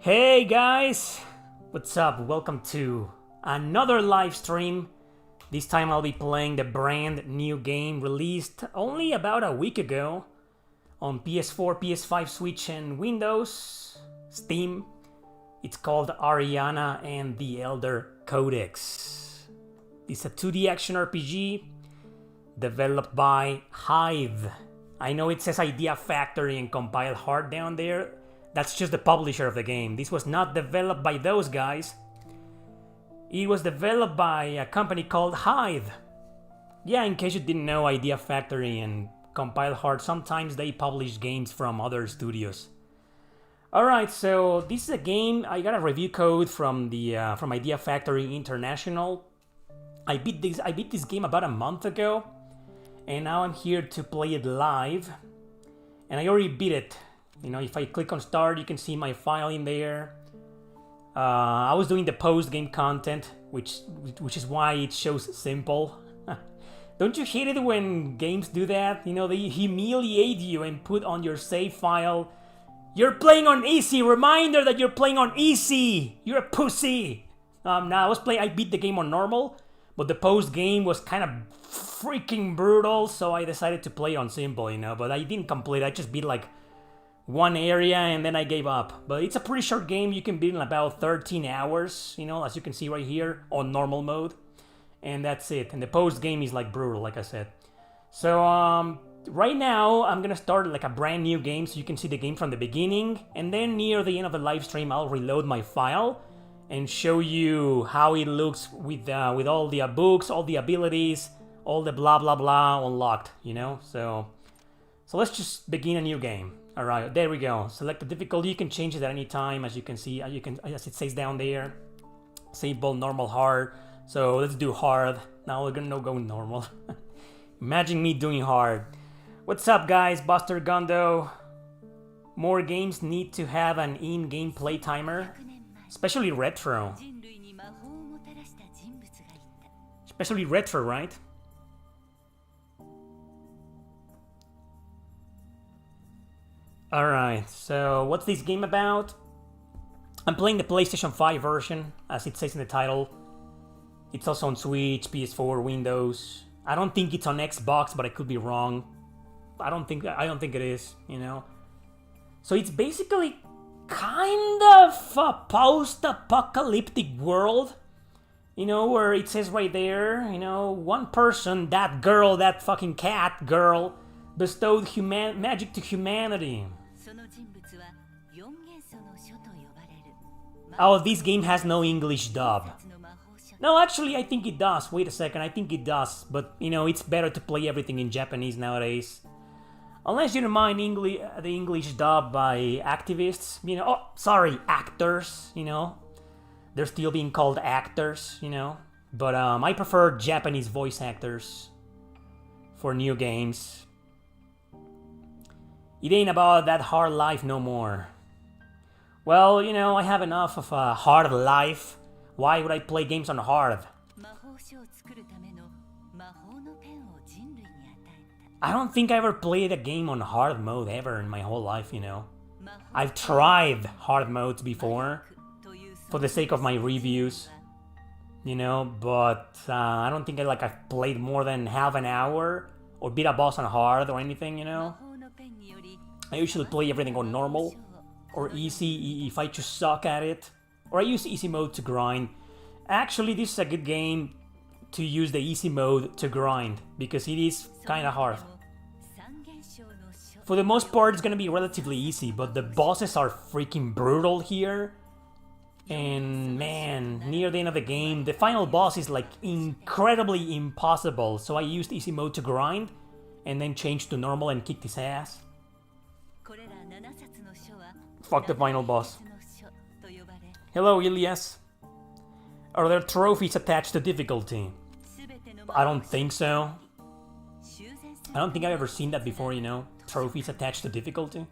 Hey guys, what's up? Welcome to another live stream. This time I'll be playing the brand new game released only about a week ago on PS4, PS5, Switch, and Windows, Steam. It's called Ariana and the Elder Codex. It's a 2D action RPG developed by Hyde. I know it says Idea Factory and Compile Hard down there. That's just the publisher of the game. This was not developed by those guys. It was developed by a company called Hyde. Yeah, in case you didn't know, Idea Factory and Compile Hard, sometimes they publish games from other studios. Alright, so this is a game. I got a review code from from Idea Factory International. I beat this game about a month ago, and now I'm here to play it live. And I already beat it. You know, if I click on start, you can see my file in there. I was doing the post-game content, which is why it shows simple. Don't you hate it when games do that? You know, they humiliate you and put on your save file, "You're playing on easy. Reminder that you're playing on easy. You're a pussy." Now I beat the game on normal, but the post-game was kind of freaking brutal, so I decided to play on simple. You know, but I didn't complete. I just beat like one area and then I gave up. But it's a pretty short game. You can beat in about 13 hours, you know, as you can see right here on normal mode. And that's it. And the post game is like brutal, like I said. So right now I'm gonna start like a brand new game so you can see the game from the beginning. And then near the end of the live stream I'll reload my file and show you how it looks with all the books, all the abilities, all the blah blah blah unlocked, you know. So let's just begin a new game. Alright, there we go. Select the difficulty. You can change it at any time, as you can see. As it says down there. Simple, normal, hard. So let's do hard. Now we're gonna go normal. Imagine me doing hard. What's up, guys? Buster Gundo. More games need to have an in-game play timer, especially retro. Especially retro, right? Alright, so what's this game about? I'm playing the PlayStation 5 version, as it says in the title. It's also on Switch, PS4, Windows. I don't think it's on Xbox, but I could be wrong. I don't think it is, you know. So it's basically kind of a post-apocalyptic world, you know, where it says right there, you know, one person, that girl, that fucking cat girl, bestowed magic to humanity. Oh, this game has no English dub. No, actually, I think it does. Wait a second, I think it does. But, you know, it's better to play everything in Japanese nowadays. Unless you don't mind the English dub by activists, you know. Oh, sorry, actors, you know. They're still being called actors, you know. But I prefer Japanese voice actors for new games. It ain't about that hard life no more. Well, you know, I have enough of a hard life. Why would I play games on hard? I don't think I ever played a game on hard mode ever in my whole life, you know. I've tried hard modes before for the sake of my reviews, you know, but I don't think I've played more than half an hour or beat a boss on hard or anything, you know. I usually play everything on normal or easy if I just suck at it. Or I use easy mode to grind. Actually, this is a good game to use the easy mode to grind because it is kind of hard. For the most part, it's gonna be relatively easy, but the bosses are freaking brutal here. And man, near the end of the game, the final boss is like incredibly impossible. So I used easy mode to grind and then changed to normal and kicked his ass. Fuck the final boss. Hello, Ilias. Are there trophies attached to difficulty? I don't think so. I don't think I've ever seen that before, you know. Trophies attached to difficulty.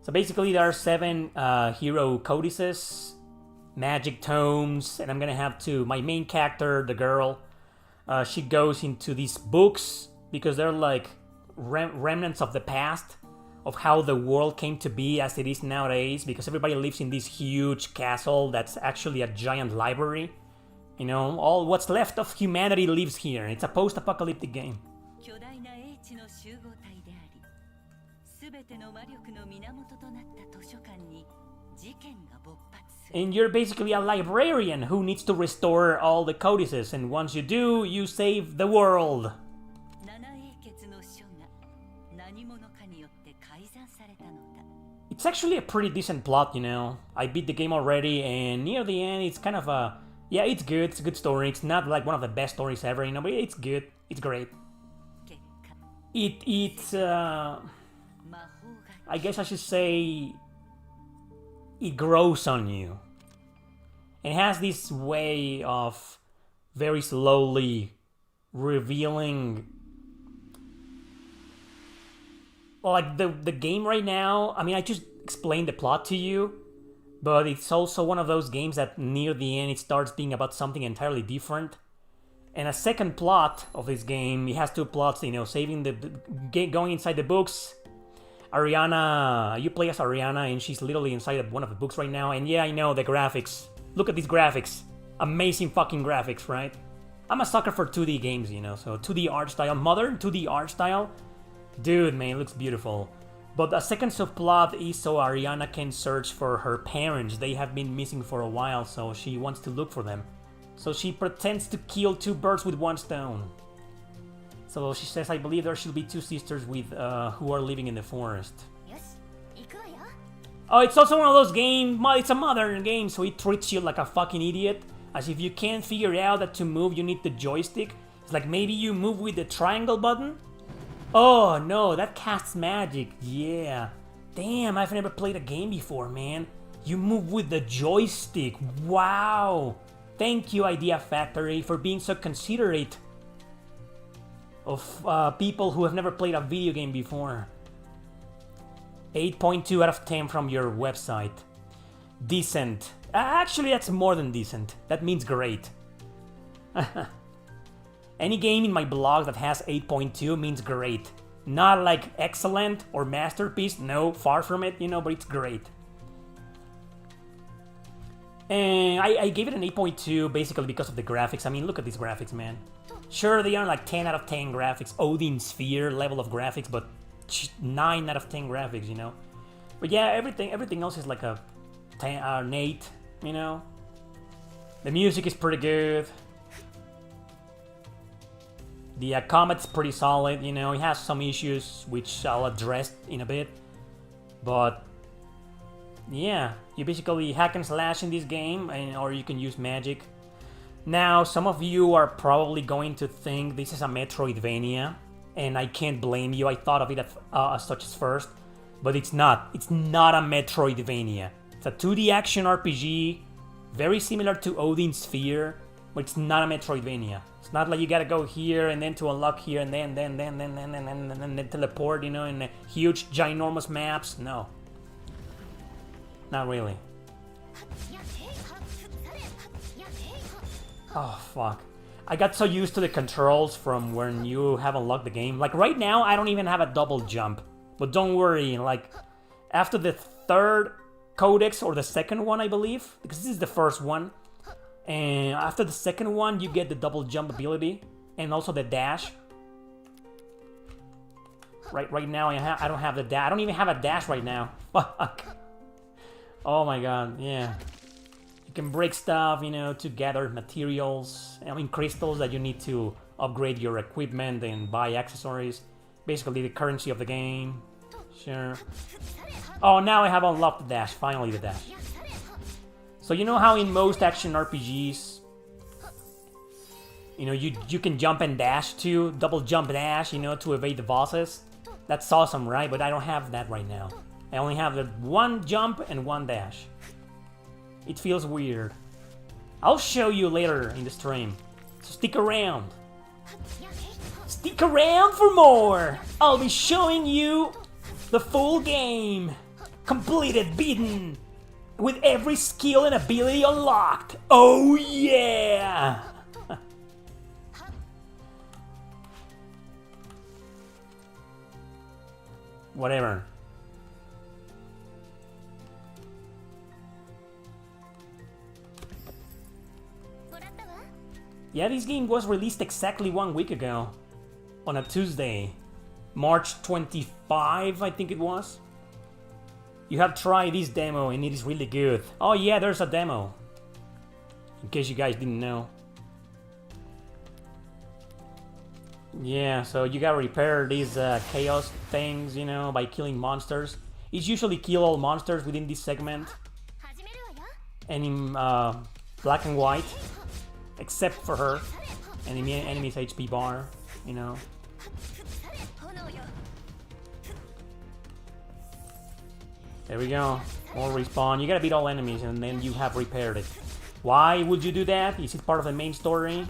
So basically there are 7 hero codices, magic tomes, and I'm gonna have to... My main character, the girl, she goes into these books because they're like remnants of the past of how the world came to be as it is nowadays, because everybody lives in this huge castle that's actually a giant library. You know, all what's left of humanity lives here. It's a post-apocalyptic game. And you're basically a librarian who needs to restore all the codices, and once you do, you save the world. It's actually a pretty decent plot, you know. I beat the game already, and near the end, it's kind of a... Yeah, it's good, it's a good story. It's not like one of the best stories ever, you know, but it's good. It's great. It's I guess I should say... It grows on you. It has this way of very slowly revealing... Like, the game right now, I mean, I just explained the plot to you, but it's also one of those games that near the end it starts being about something entirely different. And a second plot of this game, it has two plots, you know, saving going inside the books. Ariana, you play as Ariana, and she's literally inside of one of the books right now, and yeah, I know, the graphics. Look at these graphics. Amazing fucking graphics, right? I'm a sucker for 2D games, you know, so 2D art style, modern 2D art style. Dude, man, it looks beautiful. But a second subplot is so Ariana can search for her parents. They have been missing for a while, so she wants to look for them. So she pretends to kill two birds with one stone. So she says, I believe there should be two sisters with who are living in the forest. Oh, it's also one of those games, it's a modern game, so it treats you like a fucking idiot. As if you can't figure out that to move you need the joystick. It's like maybe you move with the triangle button? Oh no, that casts magic, yeah. Damn, I've never played a game before, man. You move with the joystick, wow. Thank you, Idea Factory, for being so considerate of people who have never played a video game before. 8.2 out of 10 from your website. Decent. Actually, that's more than decent. That means great. Any game in my blog that has 8.2 means great. Not like excellent or masterpiece, no, far from it, you know, but it's great. And I gave it an 8.2 basically because of the graphics. I mean, look at these graphics, man. Sure, they are like 10 out of 10 graphics, Odin Sphere level of graphics, but 9 out of 10 graphics, you know. But yeah, everything else is like a 10 or an 8, you know. The music is pretty good. The combat's pretty solid, you know. It has some issues which I'll address in a bit, but yeah, you basically hack and slash in this game, or you can use magic. Now, some of you are probably going to think this is a Metroidvania, and I can't blame you. I thought of it as such as first, but it's not. It's not a Metroidvania. It's a 2D action RPG, very similar to Odin Sphere, but it's not a Metroidvania. It's not like you gotta go here and then to unlock here and then teleport, you know, in huge, ginormous maps. No. Not really. Oh, fuck. I got so used to the controls from when you have unlocked the game. Like, right now, I don't even have a double jump. But don't worry, like, after the third Codex, or the second one, I believe, because this is the first one, and after the second one, you get the double jump ability, and also the dash. Right now, I don't have the dash. I don't even have a dash right now. Fuck. Oh my god, yeah. You can break stuff, you know, to gather materials. I mean, crystals that you need to upgrade your equipment and buy accessories. Basically, the currency of the game. Sure. Oh, now I have unlocked the dash. Finally, the dash. So you know how in most action RPGs, you know, you can jump and dash too, double jump dash, you know, to evade the bosses. That's awesome, right? But I don't have that right now. I only have the one jump and one dash. It feels weird. I'll show you later in the stream, so stick around. Stick around for more! I'll be showing you the full game. Completed, beaten, with every skill and ability unlocked. Oh yeah! Whatever. Yeah, this game was released exactly 1 week ago. On a Tuesday. March 25, I think it was. You have tried this demo and it is really good. Oh yeah, there's a demo. In case you guys didn't know. Yeah, so you gotta repair these chaos things, you know, by killing monsters. It's usually kill all monsters within this segment. And in black and white. Except for her. And the enemy's HP bar, you know. There we go. More respawn. You gotta beat all enemies and then you have repaired it. Why would you do that? Is it part of the main story?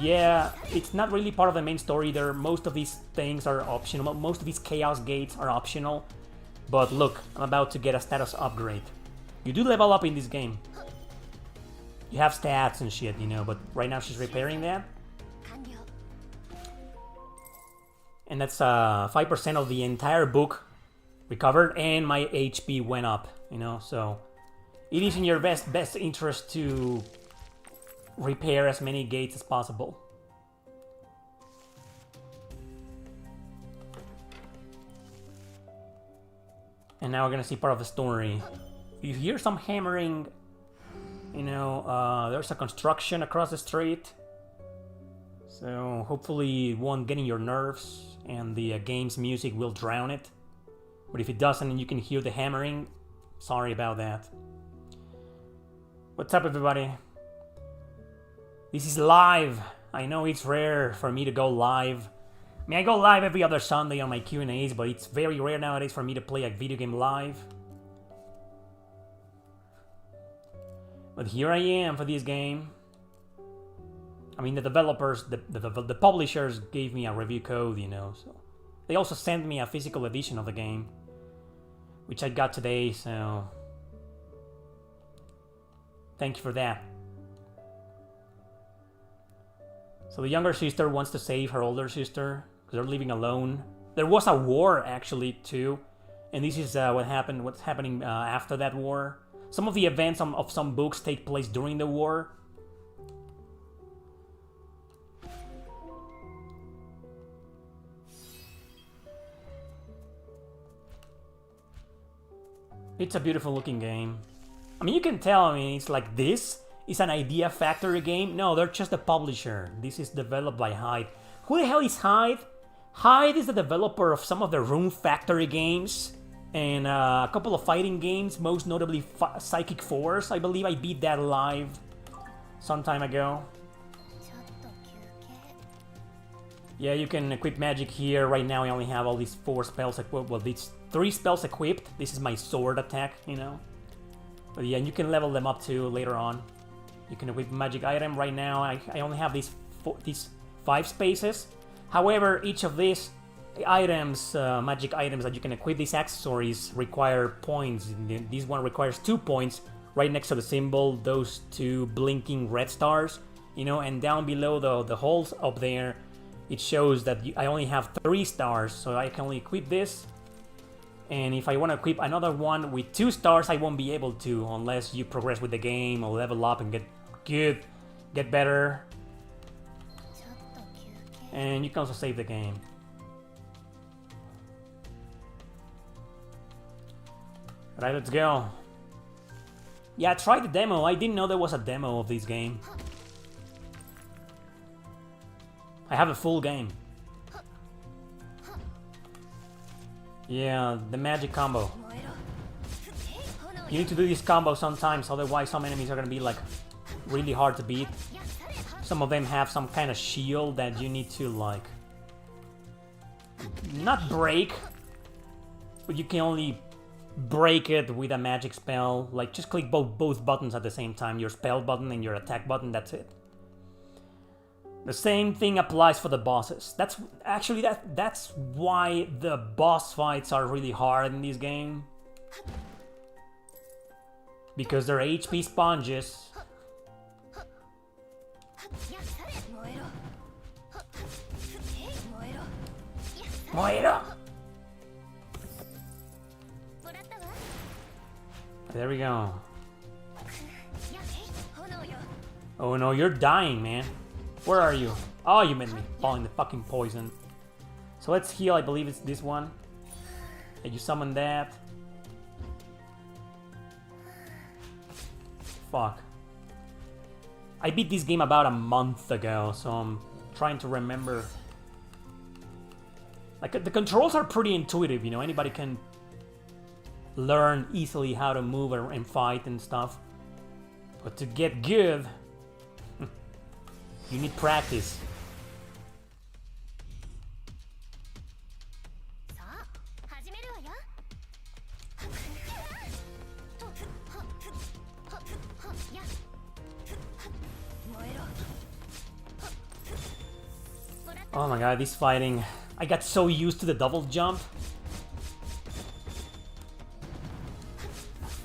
Yeah, it's not really part of the main story. Most of these things are optional. Most of these chaos gates are optional. But look, I'm about to get a status upgrade. You do level up in this game. You have stats and shit, you know, but right now she's repairing that. And that's 5% of the entire book recovered, and my HP went up, you know, so it is in your best interest to repair as many gates as possible. And now we're gonna see part of the story. You hear some hammering, you know, there's a construction across the street, so hopefully it won't get in your nerves and the game's music will drown it. But if it doesn't and you can hear the hammering, sorry about that. What's up, everybody? This is live. I know it's rare for me to go live. I mean, I go live every other Sunday on my Q&As, but it's very rare nowadays for me to play a video game live. But here I am for this game. I mean, the developers, the publishers gave me a review code, you know, so... They also sent me a physical edition of the game, which I got today, so... Thank you for that. So the younger sister wants to save her older sister, because they're living alone. There was a war, actually, too. And this is what's happening after that war. Some of the events of some books take place during the war. It's a beautiful looking game. I mean, you can tell, I mean, it's like this is an Idea Factory game. No, they're just the publisher. This is developed by Hyde. Who the hell is Hyde? Hyde is the developer of some of the Room Factory games and a couple of fighting games, most notably Psychic Force. I believe I beat that live some time ago. Yeah, you can equip magic here. Right now I only have all these 4 spells equipped. Well, these 3 spells equipped. This is my sword attack, you know. But yeah, and you can level them up too later on. You can equip magic item. Right now I only have these 5 spaces. However, each of these items, magic items that you can equip, these accessories require points. This one requires 2 points right next to the symbol, those 2 blinking red stars, you know, and down below the holes up there, it shows that I only have 3 stars, so I can only equip this. And if I want to equip another one with 2 stars, I won't be able to unless you progress with the game or level up and get good, get better. And you can also save the game. Alright, let's go. Yeah, I tried the demo. I didn't know there was a demo of this game. I have a full game. Yeah, the magic combo. You need to do this combo sometimes, otherwise some enemies are gonna be like really hard to beat. Some of them have some kind of shield that you need to like not break, but you can only break it with a magic spell. Like just click both buttons at the same time, your spell button and your attack button, that's it. The same thing applies for the bosses. That's actually that's why the boss fights are really hard in this game. Because they're HP sponges. Moira! There we go. Oh no, you're dying, man. Where are you? Oh, you made me fall in the fucking poison. So let's heal, I believe it's this one. Yeah, you summon that. Fuck. I beat this game about a month ago, so I'm trying to remember. Like, the controls are pretty intuitive, you know, anybody can learn easily how to move and fight and stuff. But to get good, you need practice. Oh my god, this fighting. I got so used to the double jump.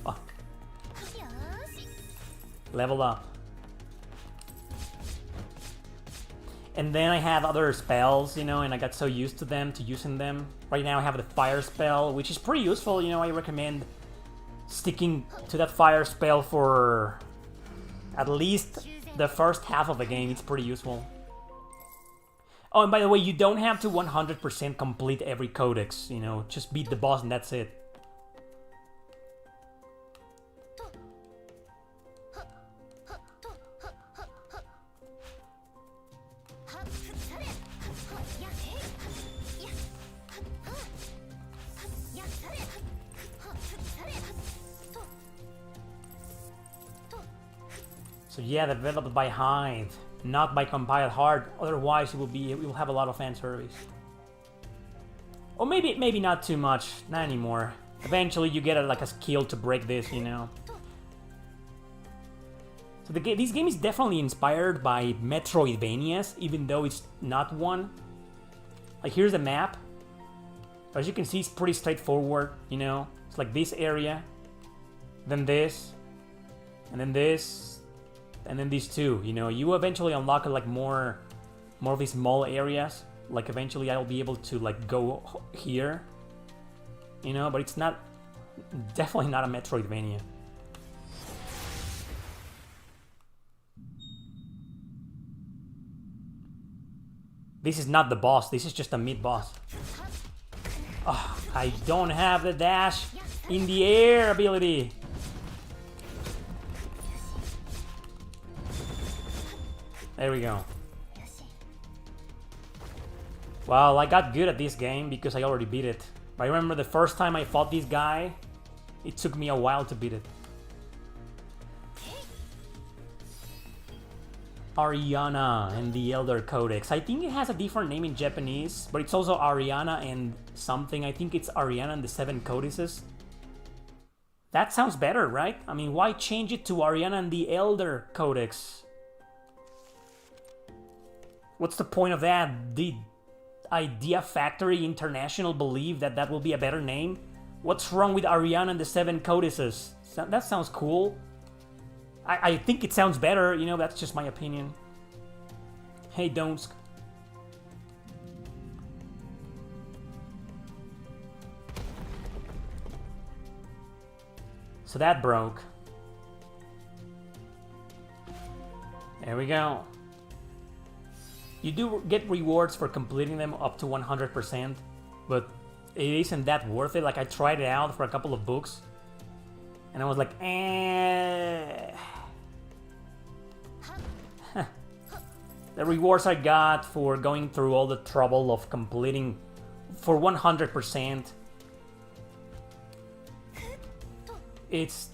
Fuck. Level up. And then I have other spells, you know, and I got so used to them, to using them. Right now I have the fire spell, which is pretty useful, you know, I recommend sticking to that fire spell for at least the first half of the game. It's pretty useful. Oh, and by the way, you don't have to 100% complete every codex, you know, just beat the boss and that's it. So yeah, developed by Hyde, not by Compiled Hard. Otherwise, it will have a lot of fan service. Or maybe not too much, not anymore. Eventually, you get like a skill to break this, you know. So this game is definitely inspired by Metroidvanias, even though it's not one. Like, here's the map. As you can see, it's pretty straightforward, you know. It's like this area, then this, and then this. And then these two, you know, you eventually unlock like more of these small areas. Like eventually I'll be able to like go here, you know, but it's not, definitely not a Metroidvania. This is not the boss, this is just a mid-boss. Oh, I don't have the dash in the air ability. There we go. Well, I got good at this game because I already beat it. But I remember the first time I fought this guy, it took me a while to beat it. Ariana and the Elder Codex. I think it has a different name in Japanese, but it's also Ariana and something. I think it's Ariana and the 7 Codices. That sounds better, right? I mean, why change it to Ariana and the Elder Codex? What's the point of that? Did Idea Factory International believe that that will be a better name? What's wrong with Ariana and the 7 Codices? That sounds cool. I think it sounds better, you know, that's just my opinion. Hey, Donsk. So that broke. There we go. You do get rewards for completing them up to 100%, but it isn't that worth it. Like, I tried it out for a couple of books, and I was like, eh. The rewards I got for going through all the trouble of completing for 100%, it's...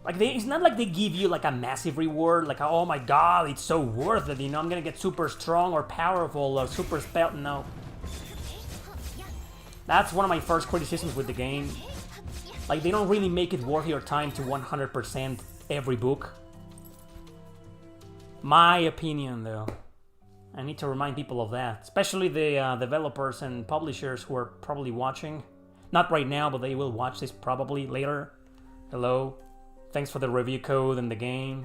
Like, it's not like they give you like a massive reward, like, oh my god, it's so worth it, you know, I'm gonna get super strong or powerful or super spell. No. That's one of my first criticisms with the game. Like, they don't really make it worth your time to 100% every book. My opinion, though. I need to remind people of that, especially the developers and publishers who are probably watching. Not right now, but they will watch this probably later. Hello. Thanks for the review code and the game.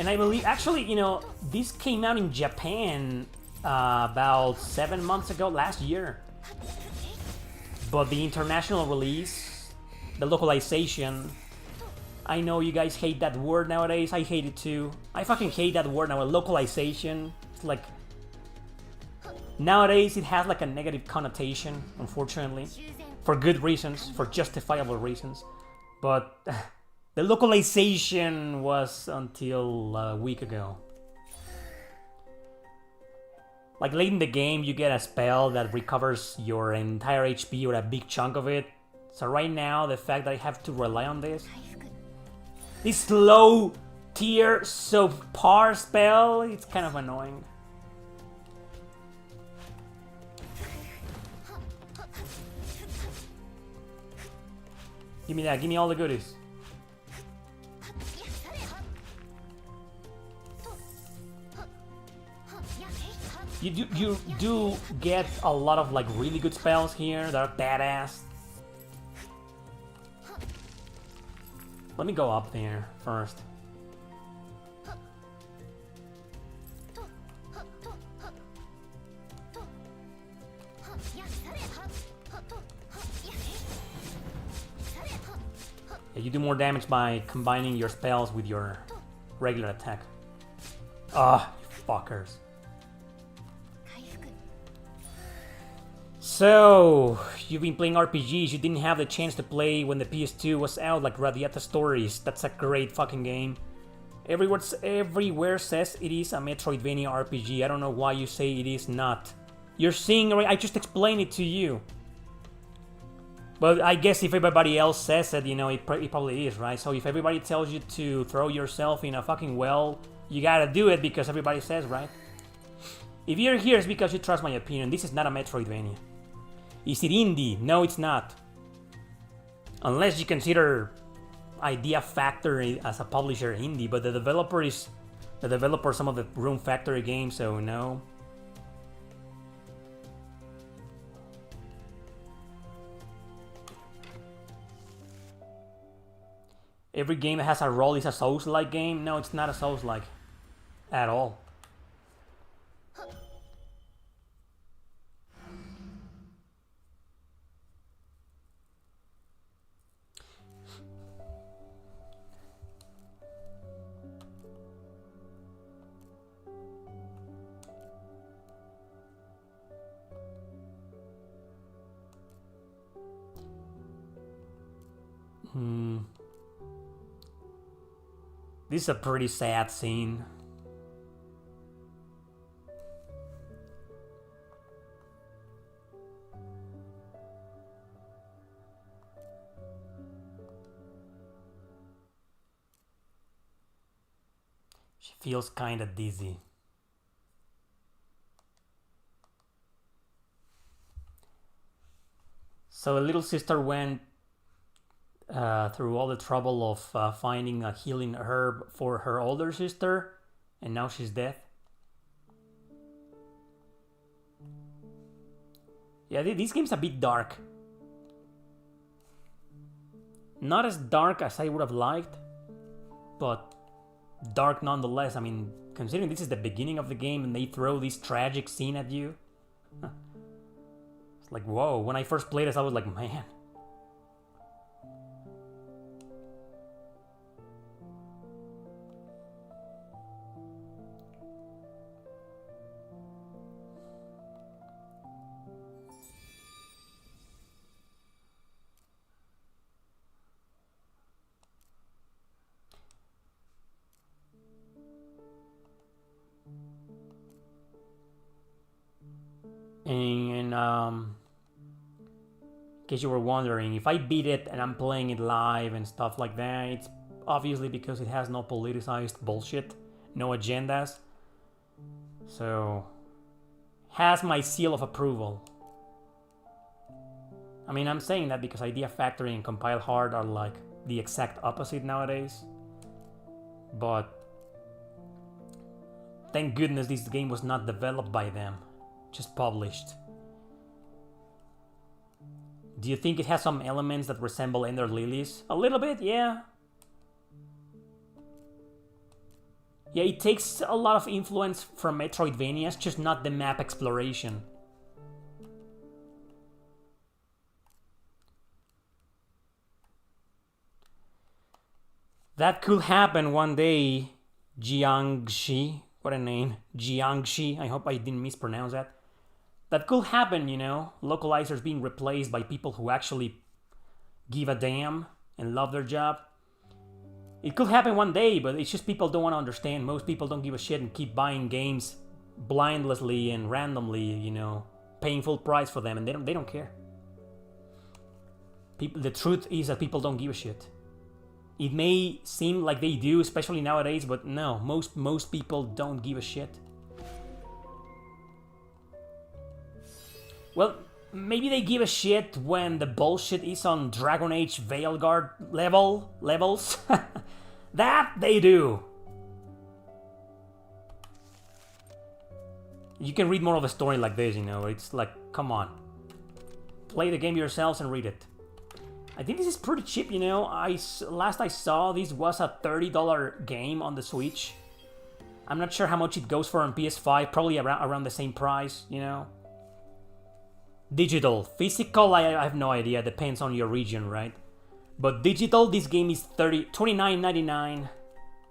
And I believe, actually, you know, this came out in Japan about 7 months ago, last year. But the international release, the localization, I know you guys hate that word nowadays. I hate it too. I fucking hate that word now. Localization. It's like, nowadays it has like a negative connotation, unfortunately. For good reasons, for justifiable reasons. But the localization was until a week ago. Like late in the game, you get a spell that recovers your entire HP or a big chunk of it. So right now, the fact that I have to rely on this low tier subpar spell, it's kind of annoying. Give me that, give me all the goodies. You do get a lot of like really good spells here that are badass. Let me go up there first. Yeah, you do more damage by combining your spells with your regular attack. Ah, you fuckers. So, you've been playing RPGs, you didn't have the chance to play when the PS2 was out, like Radiata Stories. That's a great fucking game. Everywhere says it is a Metroidvania RPG. I don't know why you say it is not. You're seeing, I just explained it to you. But I guess if everybody else says it, you know, it probably is, right? So if everybody tells you to throw yourself in a fucking well, you gotta do it because everybody says, right? If you're here, it's because you trust my opinion. This is not a Metroidvania. Is it indie? No, it's not. Unless you consider Idea Factory as a publisher indie, but the developer is the developer of some of the Room Factory games, so no. Every game that has a role is a Souls-like game? No, it's not a Souls-like. At all. This is a pretty sad scene. She feels kinda dizzy. So the little sister went through all the trouble of finding a healing herb for her older sister, and now she's dead. Yeah, this game's a bit dark. Not as dark as I would have liked, but dark nonetheless. I mean, considering this is the beginning of the game and they throw this tragic scene at you. It's like, whoa. When I first played this, I was like, man. And in case you were wondering, if I beat it and I'm playing it live and stuff like that, it's obviously because it has no politicized bullshit, no agendas. So, has my seal of approval. I mean, I'm saying that because Idea Factory and Compile Hard are like the exact opposite nowadays. But thank goodness this game was not developed by them. Just published. Do you think it has some elements that resemble Ender Lilies? A little bit, yeah. Yeah, it takes a lot of influence from Metroidvanias, just not the map exploration. That could happen one day, Jiangxi. What a name. Jiangxi. I hope I didn't mispronounce that. That could happen, you know. Localizers being replaced by people who actually give a damn and love their job. It could happen one day, but it's just people don't want to understand. Most people don't give a shit and keep buying games blindlessly and randomly, you know, paying full price for them, and they don't care. The truth is that people don't give a shit. It may seem like they do, especially nowadays, but no, most people don't give a shit. Well, maybe they give a shit when the bullshit is on Dragon Age Veilguard levels. That they do. You can read more of a story like this, you know. It's like, come on. Play the game yourselves and read it. I think this is pretty cheap, you know. Last I saw, this was a $30 game on the Switch. I'm not sure how much it goes for on PS5. Probably around the same price, you know. Digital. Physical, I have no idea. Depends on your region, right? But digital, this game is $29.99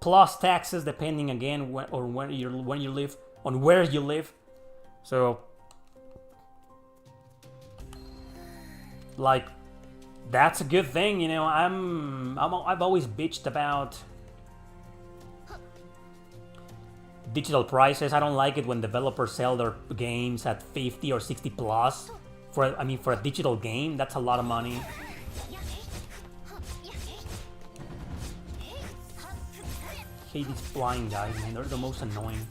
plus taxes, depending again where you live. So, like, that's a good thing, you know. I've always bitched about digital prices. I don't like it when developers sell their games at 50 or 60 plus. For a digital game, that's a lot of money. I hate these flying guys, man. They're the most annoying.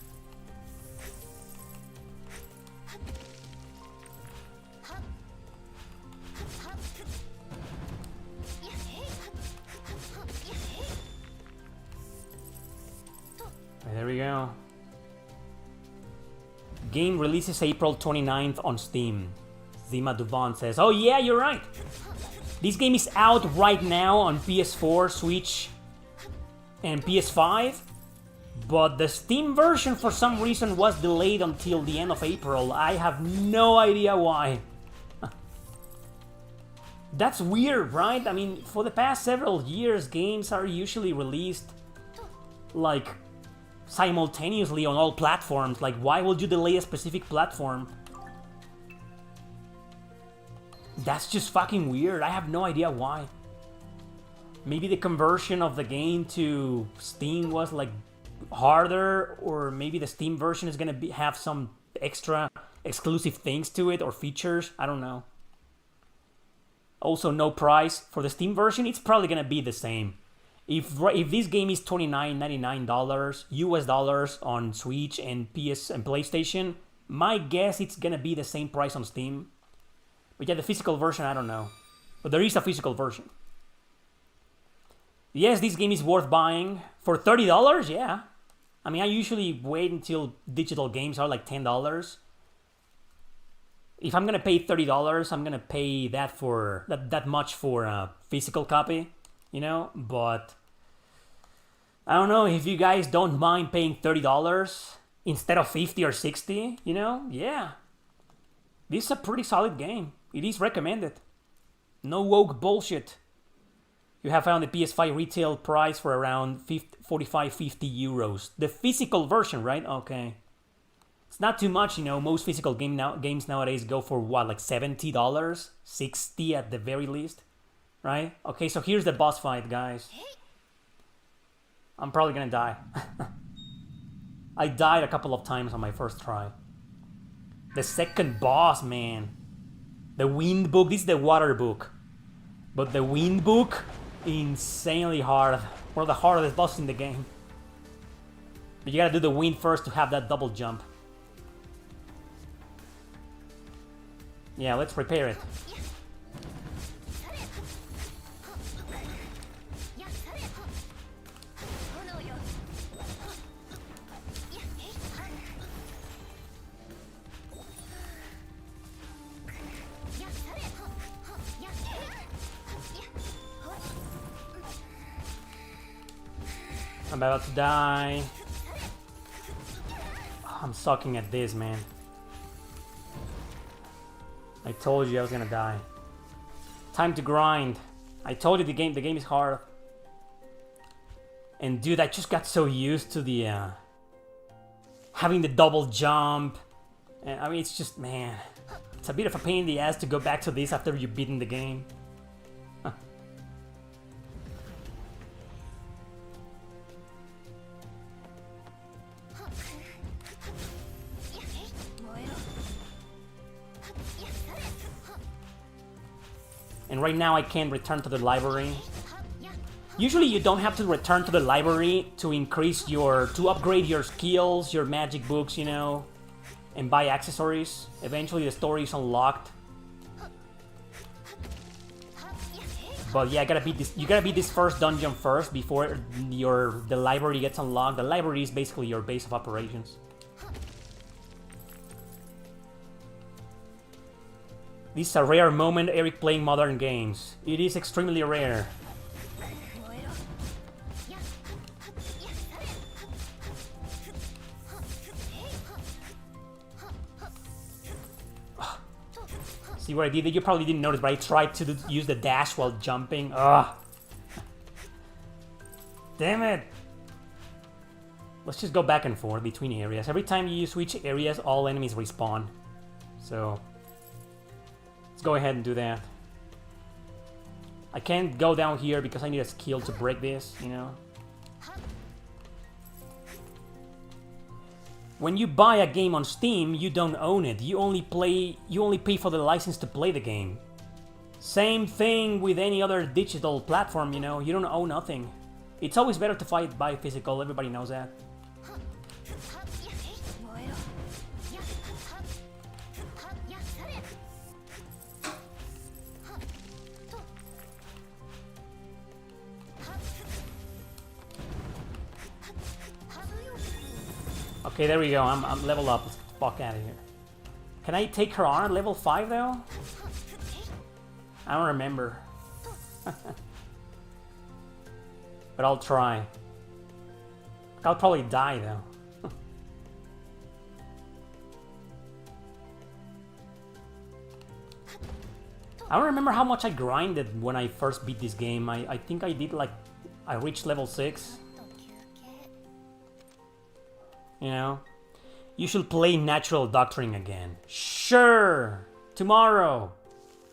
There we go. Game releases April 29th on Steam. Zima Duvan says, oh yeah, you're right. This game is out right now on PS4, Switch, and PS5. But the Steam version for some reason was delayed until the end of April. I have no idea why. That's weird, right? I mean, for the past several years, games are usually released like simultaneously on all platforms. Like, why would you delay a specific platform? That's just fucking weird. I have no idea why. Maybe the conversion of the game to Steam was like harder, or maybe the Steam version is gonna have some extra exclusive things to it or features. I don't know. Also, no price for the Steam version. It's probably gonna be the same. If this game is $29.99 US dollars on Switch and PS and PlayStation, my guess it's gonna be the same price on Steam. But yeah, the physical version, I don't know. But there is a physical version. Yes, this game is worth buying. For $30, yeah. I mean, I usually wait until digital games are like $10. If I'm gonna pay $30, I'm gonna pay that for that much for a physical copy, you know? But I don't know, if you guys don't mind paying $30 instead of 50 or 60, you know? Yeah. This is a pretty solid game. It is recommended. No woke bullshit. You have found the PS5 retail price for around 45-50 euros. The physical version, right? Okay. It's not too much, you know. Most physical games nowadays go for what, like $70? $60 at the very least, right? Okay, so here's the boss fight, guys. I'm probably gonna die. I died a couple of times on my first try. The second boss, man. The wind book, this is the water book. But the wind book, insanely hard. One of the hardest bosses in the game. But you gotta do the wind first to have that double jump. Yeah, let's prepare it. I'm about to die. I'm sucking at this, man. I told you I was gonna die. Time to grind. I told you the game is hard. And dude, I just got so used to the having the double jump. And I mean, it's just, man, it's a bit of a pain in the ass to go back to this after you've beaten the game. And right now I can't return to the library. Usually you don't have to return to the library to upgrade your skills, your magic books, you know, and buy accessories. Eventually the story is unlocked. But yeah, you gotta beat this first dungeon first before the library gets unlocked. The library is basically your base of operations. This is a rare moment, Eric playing modern games. It is extremely rare. See what I did? You probably didn't notice, but I tried to use the dash while jumping. Ugh. Damn it. Let's just go back and forth between areas. Every time you switch areas, all enemies respawn. So let's go ahead and do that. I can't go down here because I need a skill to break this, you know. When you buy a game on Steam, you don't own it. You only pay for the license to play the game. Same thing with any other digital platform, you know. You don't own nothing. It's always better to buy physical, everybody knows that. Okay, there we go. I'm level up. Let's get the fuck out of here. Can I take her on at level 5 though? I don't remember. But I'll try. I'll probably die though. I don't remember how much I grinded when I first beat this game. I think I did like... I reached level 6. You know? You should play Natural Doctrine again. Sure! Tomorrow!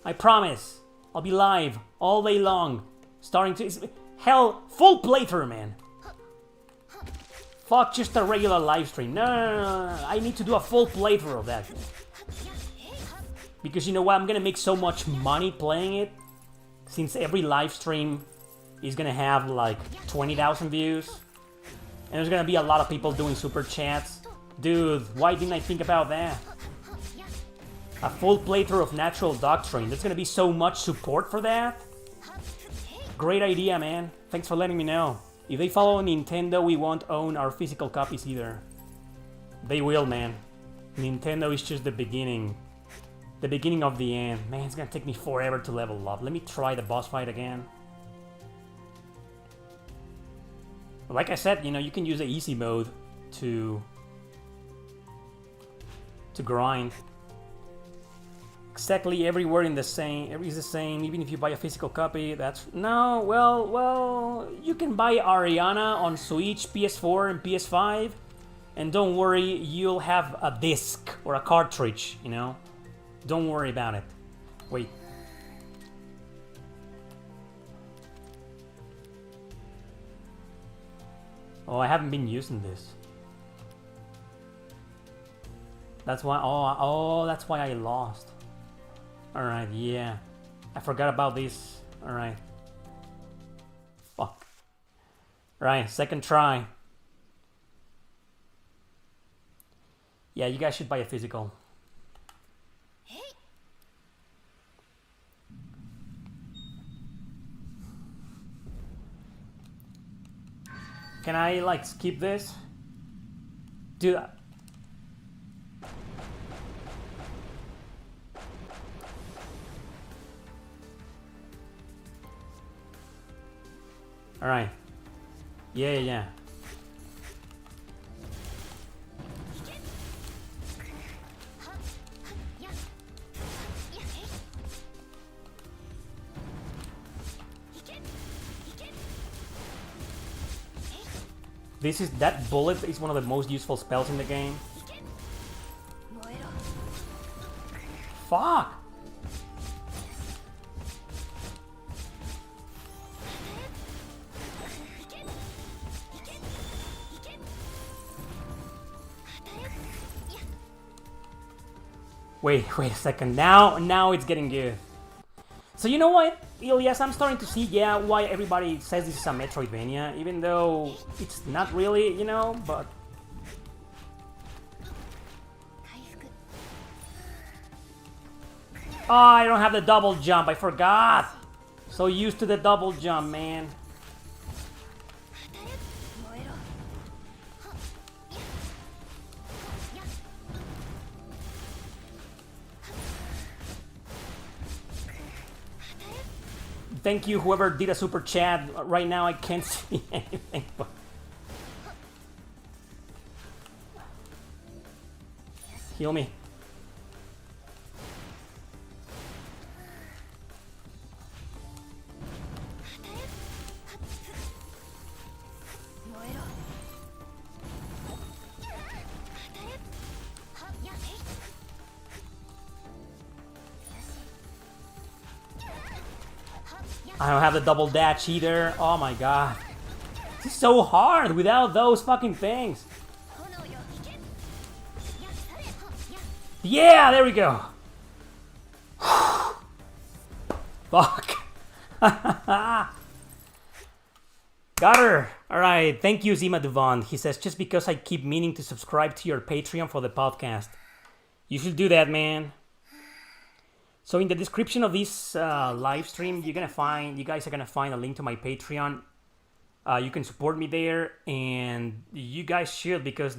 I promise! I'll be live all day long. Starting to... Hell, full playthrough, man! Fuck just a regular live stream. No. I need to do a full playthrough of that. Because you know what? I'm gonna make so much money playing it. Since every live stream is gonna have like 20,000 views. And there's gonna be a lot of people doing super chats. Dude, why didn't I think about that? A full playthrough of Natural Doctrine. There's gonna be so much support for that. Great idea, man. Thanks for letting me know. If they follow Nintendo, we won't own our physical copies either. They will, man. Nintendo is just the beginning. The beginning of the end. Man, it's gonna take me forever to level up. Let me try the boss fight again. Like I said, you know, you can use the easy mode to grind. Exactly everywhere in the same, is the same, even if you buy a physical copy, that's... No, well, you can buy Ariana on Switch, PS4, and PS5, and don't worry, you'll have a disc or a cartridge, you know? Don't worry about it. Wait. Oh, I haven't been using this. That's why... Oh, that's why I lost. Alright, yeah. I forgot about this. Alright. Fuck. Right, second try. Yeah, you guys should buy a physical. Can I, like, skip this? Do that. Alright. Yeah. That bullet is one of the most useful spells in the game. Fuck! Wait a second. Now it's getting good. So you know what, Ilias, I'm starting to see, why everybody says this is a Metroidvania, even though it's not really, you know, but... Oh, I don't have the double jump, I forgot! So used to the double jump, man. Thank you, whoever did a super chat. Right now I can't see anything, but... Heal me. I don't have the double dash either. Oh my god. This is so hard without those fucking things. Yeah, there we go. Fuck. Got her. Alright, thank you, Zima Duvon. He says, just because I keep meaning to subscribe to your Patreon for the podcast. You should do that, man. So in the description of this live stream, you guys are gonna find a link to my Patreon. You can support me there, and you guys should, because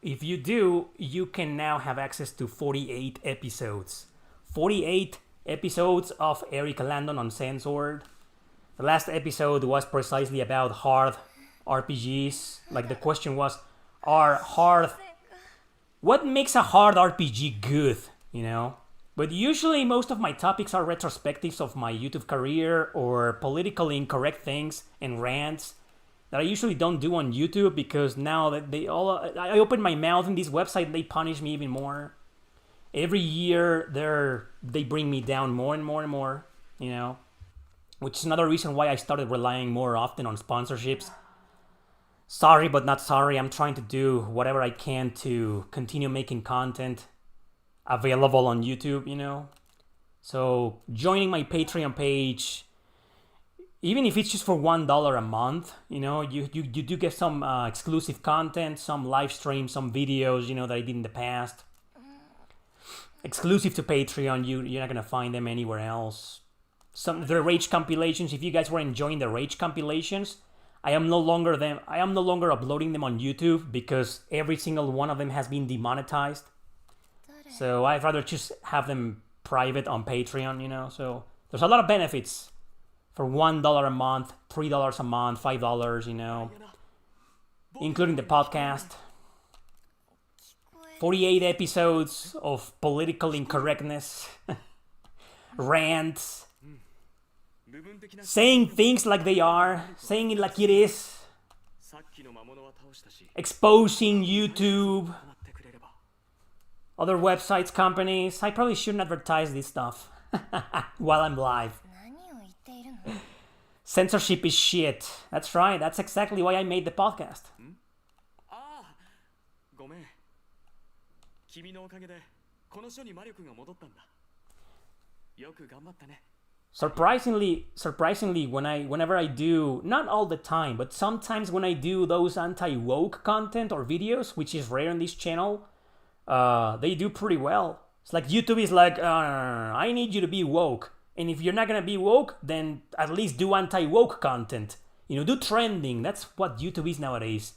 if you do, you can now have access to 48 episodes. 48 episodes of Erick Landon Uncensored. The last episode was precisely about hard RPGs. Like the question was, what makes a hard RPG good, you know? But usually most of my topics are retrospectives of my YouTube career or politically incorrect things and rants that I usually don't do on YouTube, because now that I open my mouth in this website and they punish me even more. Every year they bring me down more and more and more, you know, which is another reason why I started relying more often on sponsorships. Sorry, but not sorry. I'm trying to do whatever I can to continue making content available on YouTube, you know. So joining my Patreon page, even if it's just for $1 a month, you know, you do get some exclusive content, some live streams, some videos, you know, that I did in the past. Exclusive to Patreon, you're not gonna find them anywhere else. The Rage compilations, if you guys were enjoying the Rage compilations, I am no longer uploading them on YouTube because every single one of them has been demonetized. So I'd rather just have them private on Patreon, you know. So there's a lot of benefits for $1 a month, $3 a month, $5, you know, including the podcast. 48 episodes of political incorrectness, rants, saying things like they are, saying it like it is, exposing YouTube, other websites, companies. I probably shouldn't advertise this stuff while I'm live. Censorship is shit. That's right. That's exactly why I made the podcast. Surprisingly, whenever I do, not all the time, but sometimes when I do those anti-woke content or videos, which is rare on this channel, they do pretty well. It's like YouTube is like, I need you to be woke. And if you're not gonna be woke, then at least do anti-woke content. You know, do trending. That's what YouTube is nowadays.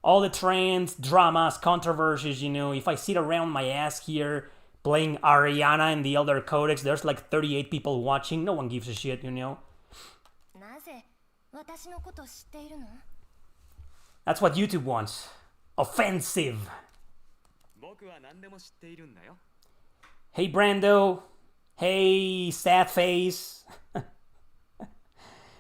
All the trends, dramas, controversies, you know. If I sit around my ass here playing Ariana and the other Codex, there's like 38 people watching. No one gives a shit, you know. That's what YouTube wants. Offensive. Hey Brando. Hey sad face.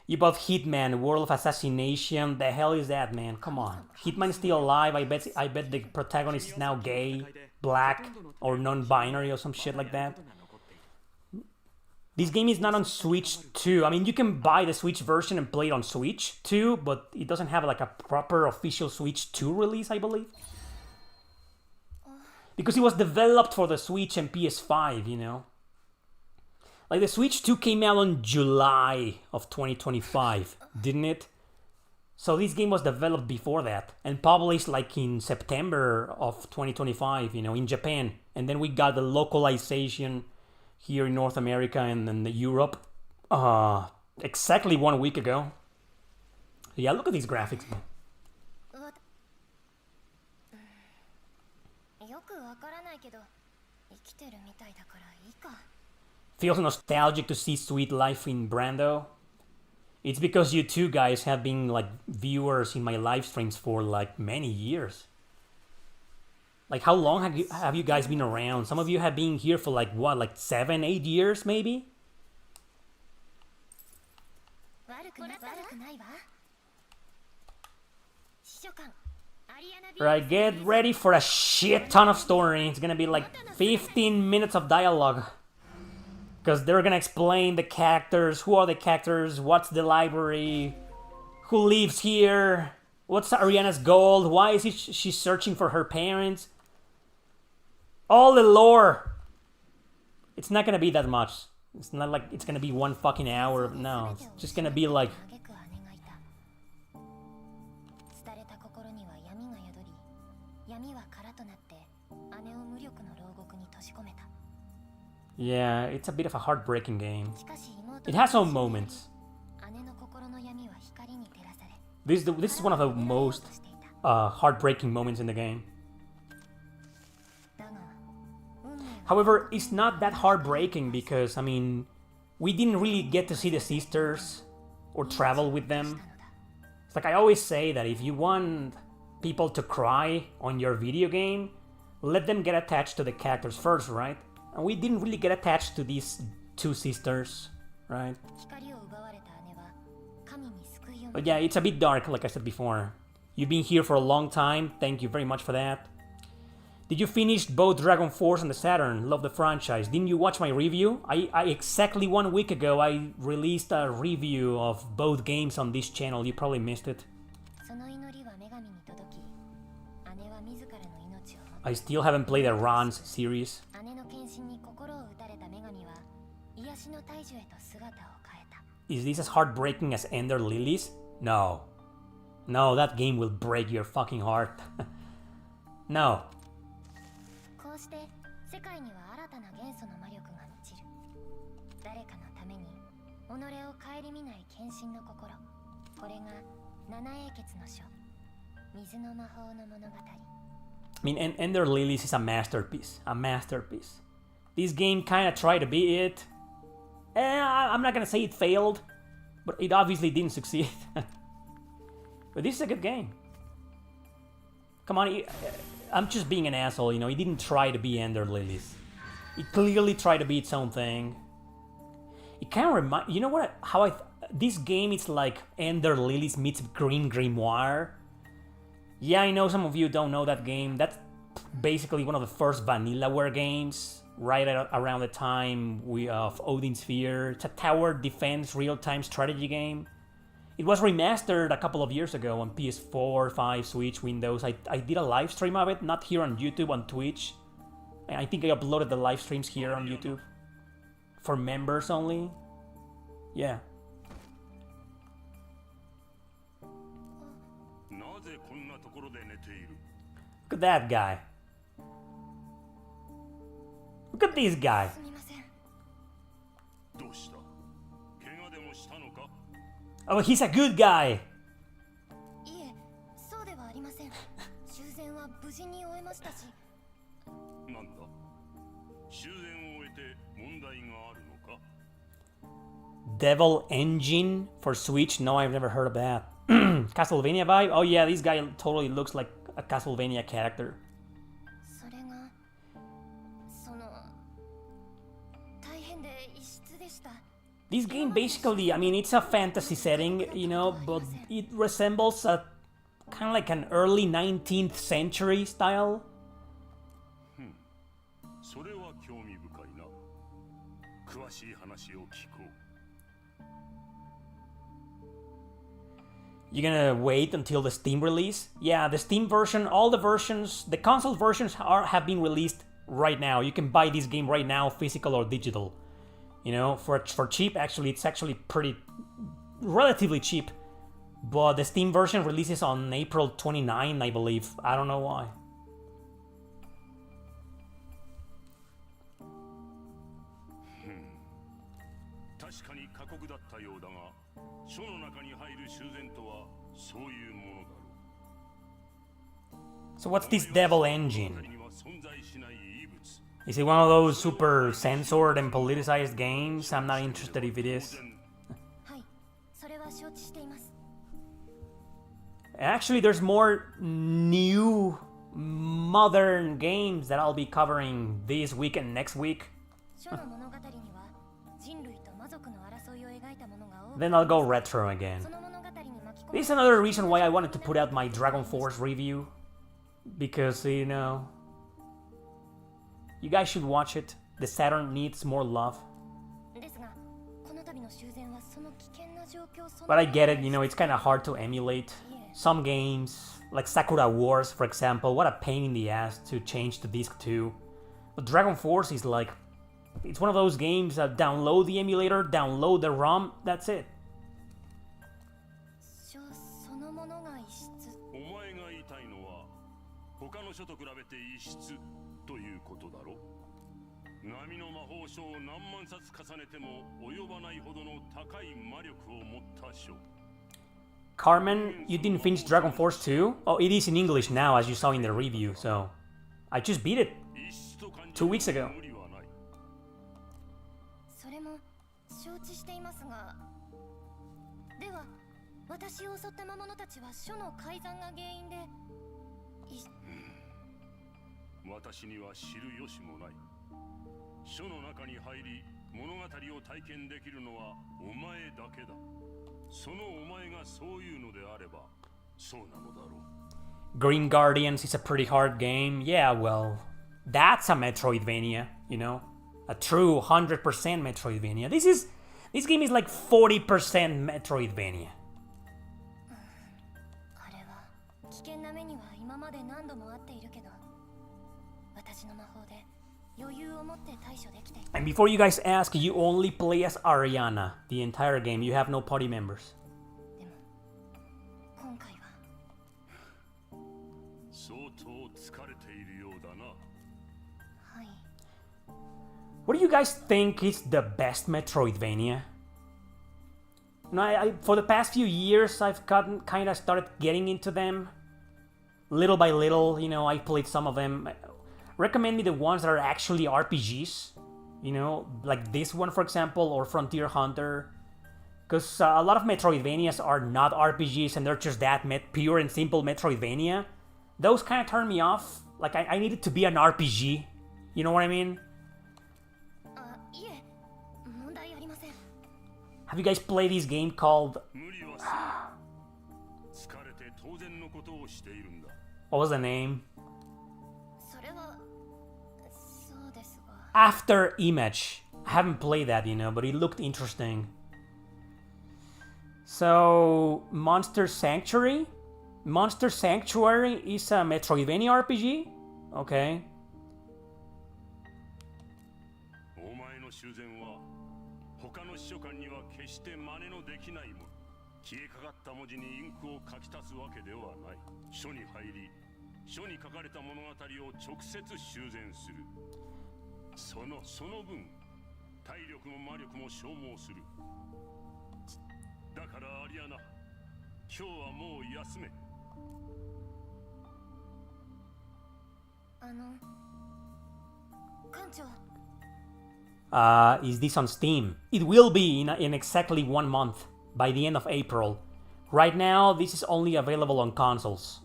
You bought Hitman, World of Assassination. The hell is that, man? Come on. Hitman's still alive. I bet the protagonist is now gay, black, or non-binary or some shit like that. This game is not on Switch 2. I mean, you can buy the Switch version and play it on Switch 2, but it doesn't have like a proper official Switch 2 release, I believe. Because it was developed for the Switch and PS5, you know? Like, the Switch 2 came out in July of 2025, didn't it? So this game was developed before that and published like in September of 2025, you know, in Japan. And then we got the localization here in North America and then Europe exactly 1 week ago. Yeah, look at these graphics, man. Feels nostalgic to see Sweet Life in Brando. It's because you two guys have been like viewers in my live streams for like many years. Like, how long have you guys been around? Some of you have been here for like what, like 7, 8 years maybe? Right, get ready for a shit ton of story. It's gonna be like 15 minutes of dialogue. Because they're gonna explain the characters, who are the characters, what's the library, who lives here, what's Ariana's goal, why is she searching for her parents. All the lore. It's not gonna be that much. It's not like it's gonna be 1 fucking hour. No, it's just gonna be like... Yeah, it's a bit of a heartbreaking game. It has some moments. This is one of the most heartbreaking moments in the game. However, it's not that heartbreaking because, I mean, we didn't really get to see the sisters or travel with them. It's like I always say that if you want people to cry on your video game, let them get attached to the characters first, right? And we didn't really get attached to these 2 sisters, right? But yeah, it's a bit dark, like I said before. You've been here for a long time. Thank you very much for that. Did you finish both Dragon Force and the Saturn? Love the franchise. Didn't you watch my review? I exactly 1 week ago, I released a review of both games on this channel. You probably missed it. I still haven't played a Ron's series. Is this as heartbreaking as Ender Lilies? No. No, that game will break your fucking heart. No. I mean, Ender Lilies is a masterpiece. A masterpiece. This game kind of tried to be it. I'm not gonna say it failed, but it obviously didn't succeed. But this is a good game. Come on, I'm just being an asshole, you know. It didn't try to be Ender Lilies. It clearly tried to be its own thing. It kind of remind, you know what? This game is like Ender Lilies meets Green Grimoire. Yeah, I know some of you don't know that game. That's basically one of the first Vanillaware games, right around the time of Odin Sphere. It's a tower defense real-time strategy game. It was remastered a couple of years ago on PS4, 5, Switch, Windows. I did a live stream of it, not here on YouTube, on Twitch. I think I uploaded the live streams here on YouTube. For members only. Yeah. Look at that guy. Look at this guy. Oh, he's a good guy. Devil Engine for Switch? No, I've never heard of that. Castlevania vibe? Oh yeah, this guy totally looks like a Castlevania character. This game basically, I mean, it's a fantasy setting, you know, but it resembles a kind of like an early 19th century style. それは興味深いな。詳しい話を聞こう。You're gonna wait until the Steam release? Yeah, the Steam version, all the versions, the console versions have been released right now. You can buy this game right now, physical or digital. You know, for cheap, actually, it's actually relatively cheap. But the Steam version releases on April 29, I believe. I don't know why. So what's this devil engine? Is it one of those super censored and politicized games? I'm not interested if it is. Actually, there's more new, modern games that I'll be covering this week and next week. Then I'll go retro again. This is another reason why I wanted to put out my Dragon Force review. Because, you know, you guys should watch it. The Saturn needs more love. But I get it, you know, it's kind of hard to emulate. Some games, like Sakura Wars, for example, what a pain in the ass to change to disc 2. But Dragon Force is like, it's one of those games that download the emulator, download the ROM, that's it. Carmen, you didn't finish Dragon Force 2? Oh, it is in English now, as you saw in the review, so... I just beat it 2 weeks ago. Green Guardians is a pretty hard game. Yeah, well, that's a Metroidvania, you know? A true 100% Metroidvania. This game is like 40% Metroidvania. And before you guys ask, you only play as Ariana the entire game. You have no party members. What do you guys think is the best Metroidvania? You for the past few years, I've kind of started getting into them. Little by little, you know, I played some of them. Recommend me the ones that are actually RPGs. You know, like this one, for example, or Frontier Hunter. Because a lot of Metroidvanias are not RPGs and they're just that pure and simple Metroidvania. Those kind of turn me off. Like, I need it to be an RPG. You know what I mean? Have you guys played this game called... What was the name? After Image. I haven't played that, you know, but it looked interesting. So, Monster Sanctuary? Monster Sanctuary is a Metroidvania RPG? Okay. Is this on Steam? It will be in exactly 1 month, by the end of April. Right now, this is only available on consoles.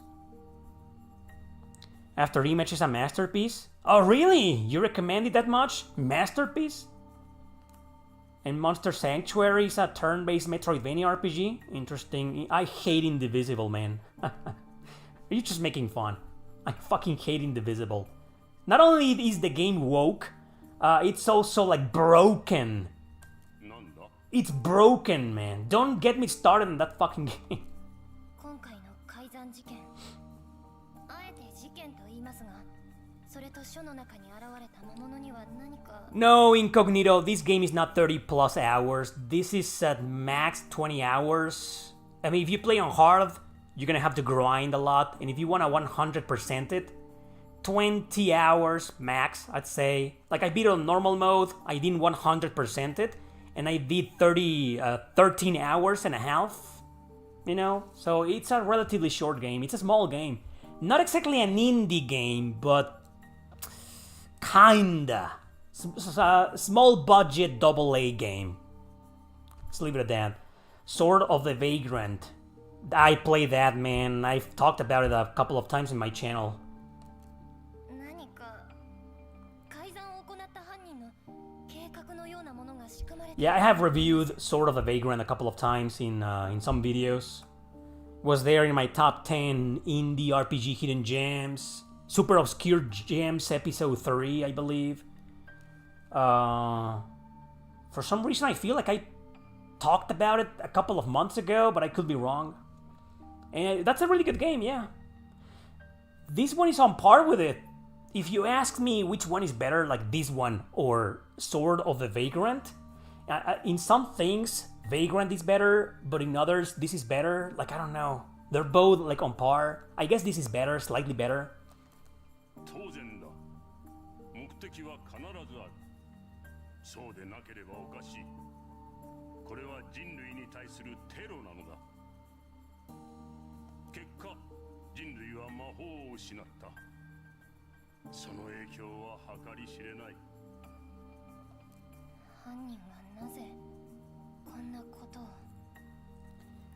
After Image is a masterpiece? Oh really? You recommend it that much? Masterpiece? And Monster Sanctuary is a turn-based Metroidvania RPG. Interesting. I hate Indivisible, man. Are you just making fun? I fucking hate Indivisible. Not only is the game woke, it's also like broken. It's broken, man. Don't get me started on that fucking game. No, Incognito, this game is not 30 plus hours. This is at max 20 hours. I mean, if you play on hard, you're gonna have to grind a lot. And if you wanna 100% it, 20 hours max, I'd say. Like, I beat it on normal mode, I didn't 100% it, and I did 13 hours and a half, you know? So it's a relatively short game. It's a small game. Not exactly an indie game, but kinda. Small budget AA game. Let's leave it at that. Sword of the Vagrant. I play that, man. I've talked about it a couple of times in my channel. Yeah, I have reviewed Sword of the Vagrant a couple of times in some videos. Was there in my top 10 indie RPG hidden gems. Super obscure gems episode 3, I believe. For some reason I feel like I talked about it a couple of months ago, but I could be wrong. And that's a really good game, yeah. This one is on par with it. If you ask me which one is better, like this one or Sword of the Vagrant, in some things Vagrant is better, but in others this is better. Like, I don't know. They're both like on par. I guess this is better, slightly better.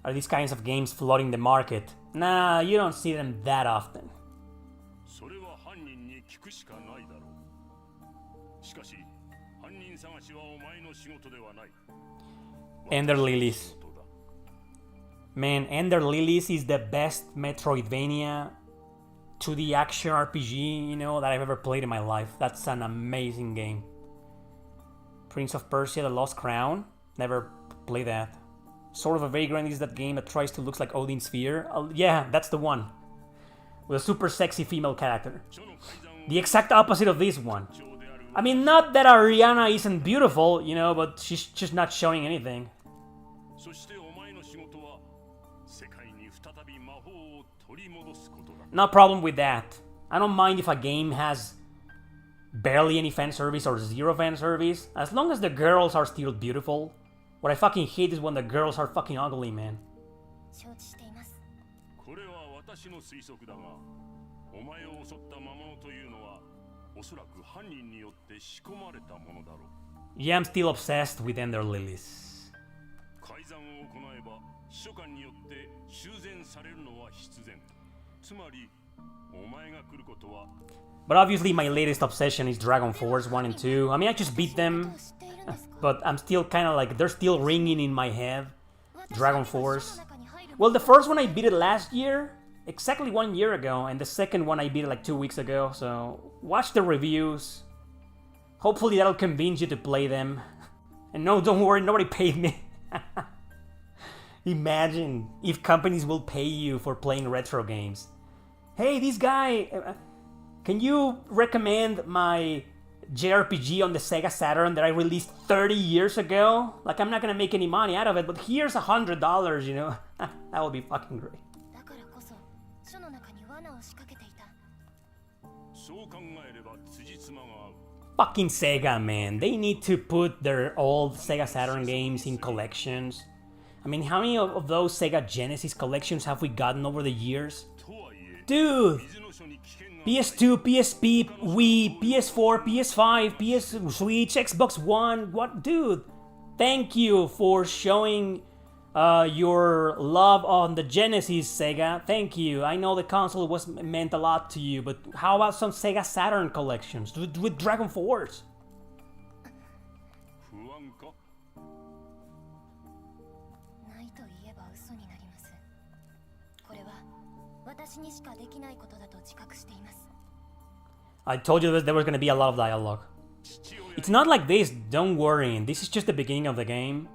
Are these kinds of games flooding the market? Nah, you don't see them that often. Ender Lilies. Man, Ender Lilies is the best Metroidvania 2D action RPG, you know, that I've ever played in my life. That's an amazing game. Prince of Persia: The Lost Crown. Never played that. Sword of a Vagrant is that game that tries to look like Odin's Sphere. Yeah, that's the one. With a super sexy female character. The exact opposite of this one. I mean, not that Ariana isn't beautiful, you know, but she's just not showing anything. No problem with that. I don't mind if a game has barely any fan service or zero fan service, as long as the girls are still beautiful. What I fucking hate is when the girls are fucking ugly, man. Yeah, I'm still obsessed with Ender Lilies. But obviously my latest obsession is Dragon Force 1 and 2. I mean, I just beat them, but I'm still kind of like, they're still ringing in my head. Dragon Force. Well, the first one I beat it last year, exactly 1 year ago, and the second one I beat it like 2 weeks ago, so watch the reviews. Hopefully that'll convince you to play them. And no, don't worry, nobody paid me. Imagine if companies will pay you for playing retro games. Hey, this guy, can you recommend my JRPG on the Sega Saturn that I released 30 years ago? Like, I'm not gonna make any money out of it, but here's $100, you know? That would be fucking great. Fucking Sega, man. They need to put their old Sega Saturn games in collections. I mean, how many of those Sega Genesis collections have we gotten over the years? Dude! PS2, PSP, Wii, PS4, PS5, PS Switch, Xbox One. What? Dude, thank you for showing your love on the Genesis, Sega. Thank you. I know the console meant a lot to you, but how about some Sega Saturn collections with Dragon Force? I told you that there was gonna be a lot of dialogue. It's not like this, don't worry. This is just the beginning of the game.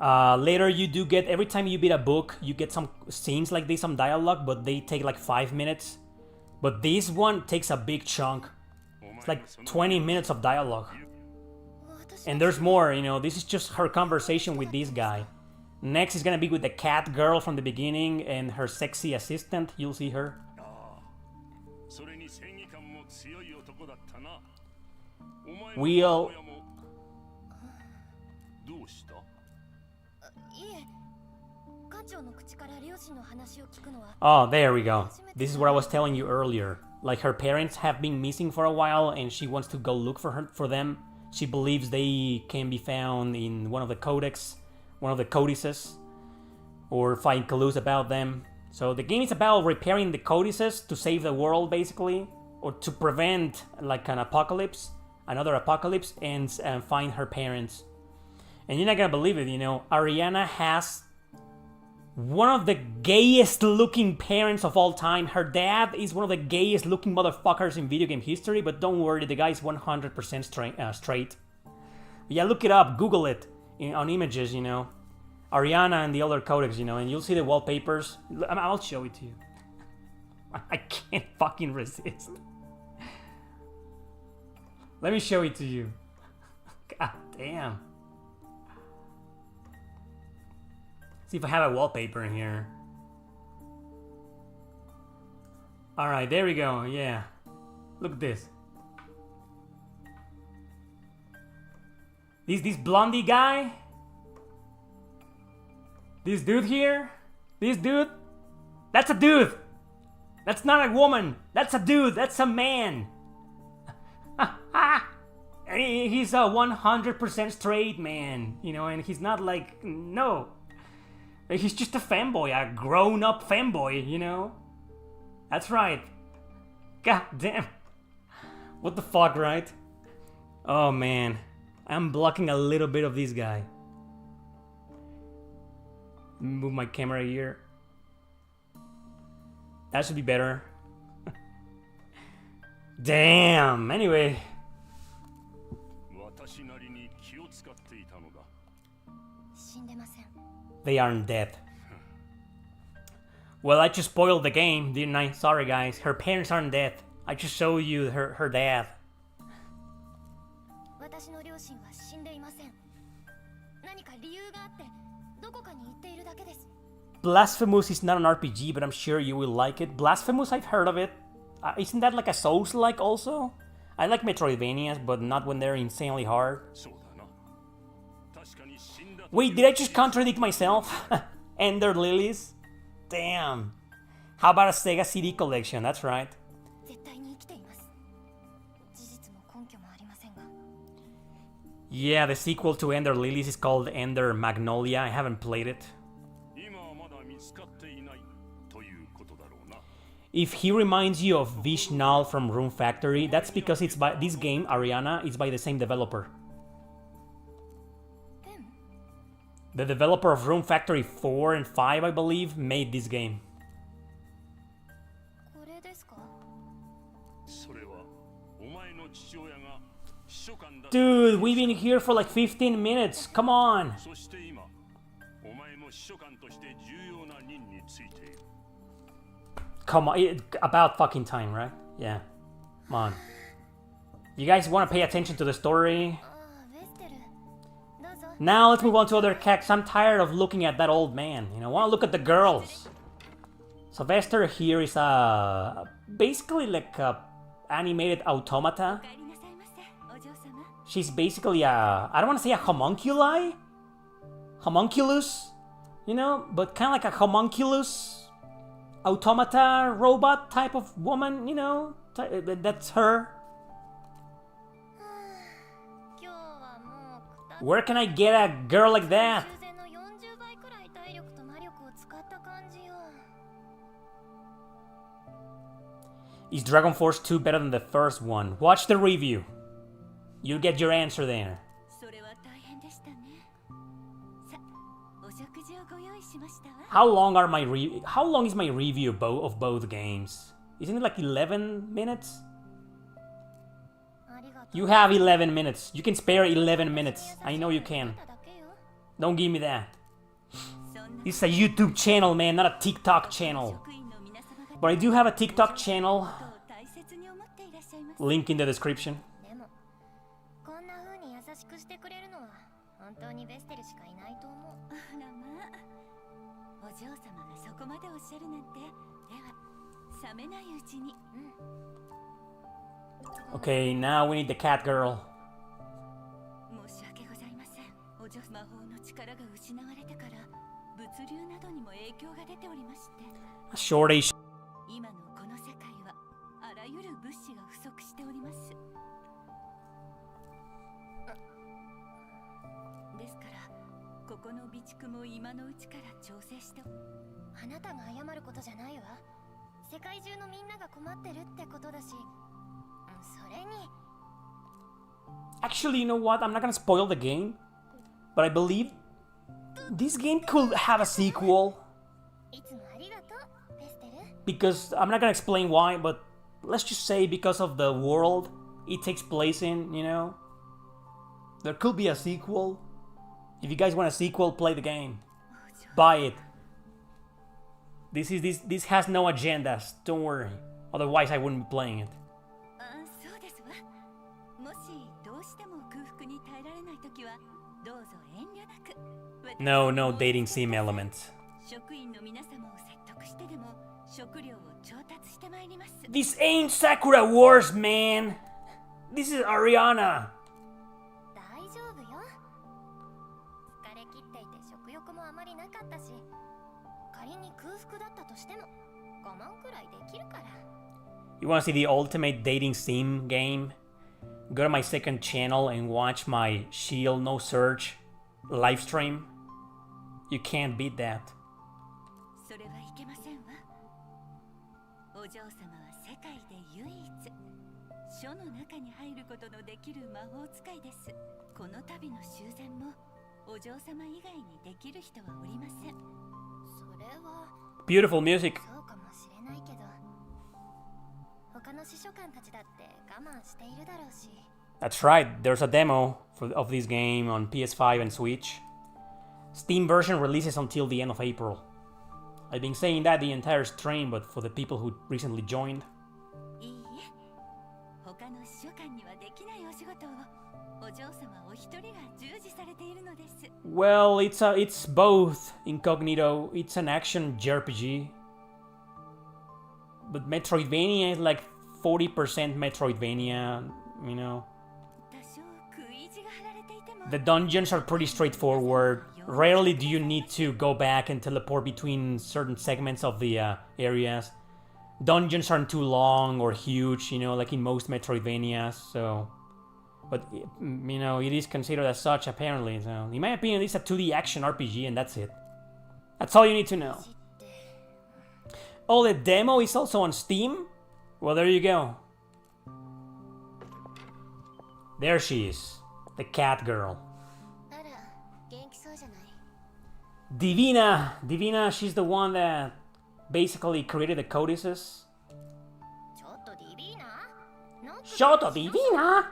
Later you do get, every time you beat a book, you get some scenes like this, some dialogue, but they take like 5 minutes. But this one takes a big chunk. It's like 20 minutes of dialogue. And there's more, you know, this is just her conversation with this guy. Next is gonna be with the cat girl from the beginning and her sexy assistant, you'll see her. We'll... Oh, there we go. This is what I was telling you earlier. Like, her parents have been missing for a while and she wants to go look for them. She believes they can be found in one of the Codex, one of the codices, or find clues about them. So the game is about repairing the codices to save the world, basically, or to prevent like an apocalypse, another apocalypse, and find her parents. And you're not gonna believe it, you know, Ariana has one of the gayest looking parents of all time. Her dad is one of the gayest looking motherfuckers in video game history, but don't worry, the guy's 100% straight. Yeah, look it up, Google it on images, you know. Ariana and the other Codex, you know, and you'll see the wallpapers. I'll show it to you. I can't fucking resist. Let me show it to you. God damn. See if I have a wallpaper in here. Alright, there we go, yeah. Look at this. This blondie guy? This dude here? This dude? That's a dude! That's not a woman! That's a dude! That's a man! He's a 100% straight man, you know, and he's not like... No! He's just a fanboy, a grown-up fanboy, you know? That's right. God damn. What the fuck, right? Oh, man. I'm blocking a little bit of this guy. Move my camera here. That should be better. Damn. Anyway. They aren't dead. Well, I just spoiled the game, didn't I? Sorry, guys. Her parents aren't dead. I just showed you her dad. Blasphemous is not an RPG, but I'm sure you will like it. Blasphemous, I've heard of it. Isn't that like a Souls-like also? I like Metroidvanias, but not when they're insanely hard. Wait, did I just contradict myself? Ender Lilies? Damn. How about a Sega CD collection? That's right. Yeah, the sequel to Ender Lilies is called Ender Magnolia. I haven't played it. If he reminds you of Vishnal from Room Factory, that's because it's by this game, Ariana, is by the same developer. The developer of Room Factory 4 and 5, I believe, made this game. Dude, we've been here for like 15 minutes. Come on. Come on, about fucking time, right? Yeah. Come on. You guys want to pay attention to the story? Now let's move on to other characters. I'm tired of looking at that old man. You know, I want to look at the girls. Sylvester here is basically like a animated automata. She's basically I don't want to say a homunculi? Homunculus? You know, but kind of like a homunculus automata robot type of woman, you know? That's her. Where can I get a girl like that? Is Dragon Force 2 better than the first one? Watch the review. You'll get your answer there. How long are my how long is my review of both games? Isn't it like 11 minutes? You have 11 minutes. You can spare 11 minutes. I know you can. Don't give me that. This is a YouTube channel, man, not a TikTok channel. But I do have a TikTok channel. Link in the description. Okay, now we need the cat girl. A shortage. Actually, you know what? I'm not gonna spoil the game, but I believe this game could have a sequel. Because I'm not gonna explain why, but let's just say because of the world it takes place in, you know, there could be a sequel. If you guys want a sequel, play the game, buy it. This has no agendas. Don't worry. Otherwise, I wouldn't be playing it. No dating sim elements. This ain't Sakura Wars, man. This is Ariana. You wanna see the ultimate dating sim game? Go to my second channel and watch my Shield No Search live stream. You can't beat that. Beautiful music. That's right, there's a demo of this game on PS5 and Switch. Steam version releases until the end of April. I've been saying that the entire stream, but for the people who recently joined. Well, it's both incognito. It's an action JRPG, but Metroidvania is like 40% Metroidvania, you know. The dungeons are pretty straightforward. Rarely do you need to go back and teleport between certain segments of the areas. Dungeons aren't too long or huge, you know, like in most Metroidvanias, so... But, you know, it is considered as such, apparently, so... In my opinion, it's a 2D action RPG, and that's it. That's all you need to know. Oh, the demo is also on Steam? Well, there you go. There she is. The cat girl. Divina, she's the one that basically created the codices. Chotto Divina!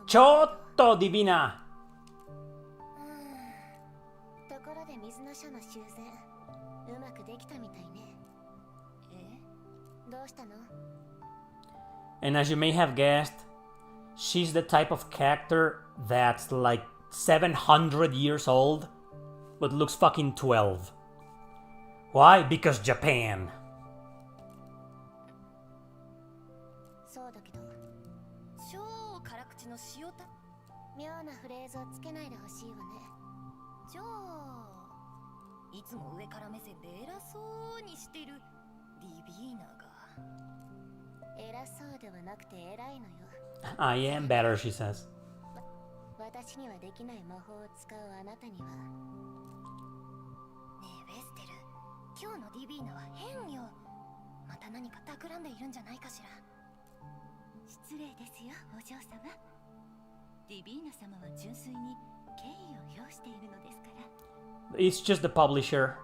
Chotto Divina! And as you may have guessed, she's the type of character that's like 700 years old, but looks fucking 12. Why? Because Japan. I am better, she says. It's just the publisher.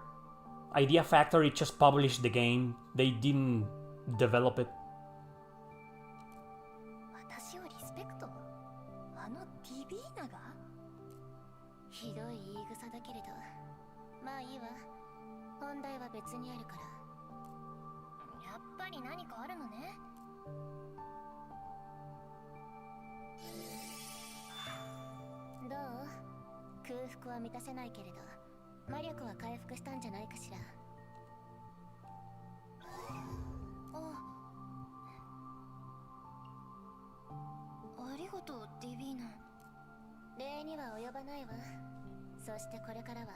Idea Factory just published the game. They didn't develop it. 私をリスペクト？あのディビーナが？ひどい言い草だけれど、まあいいわ。本題は別にあるから。やっぱり何かあるのね。どう？空腹は満たせないけれど、魔力は回復したんじゃないかしら。ありがとう、ディビーナ。礼には及ばないわ。そしてこれからは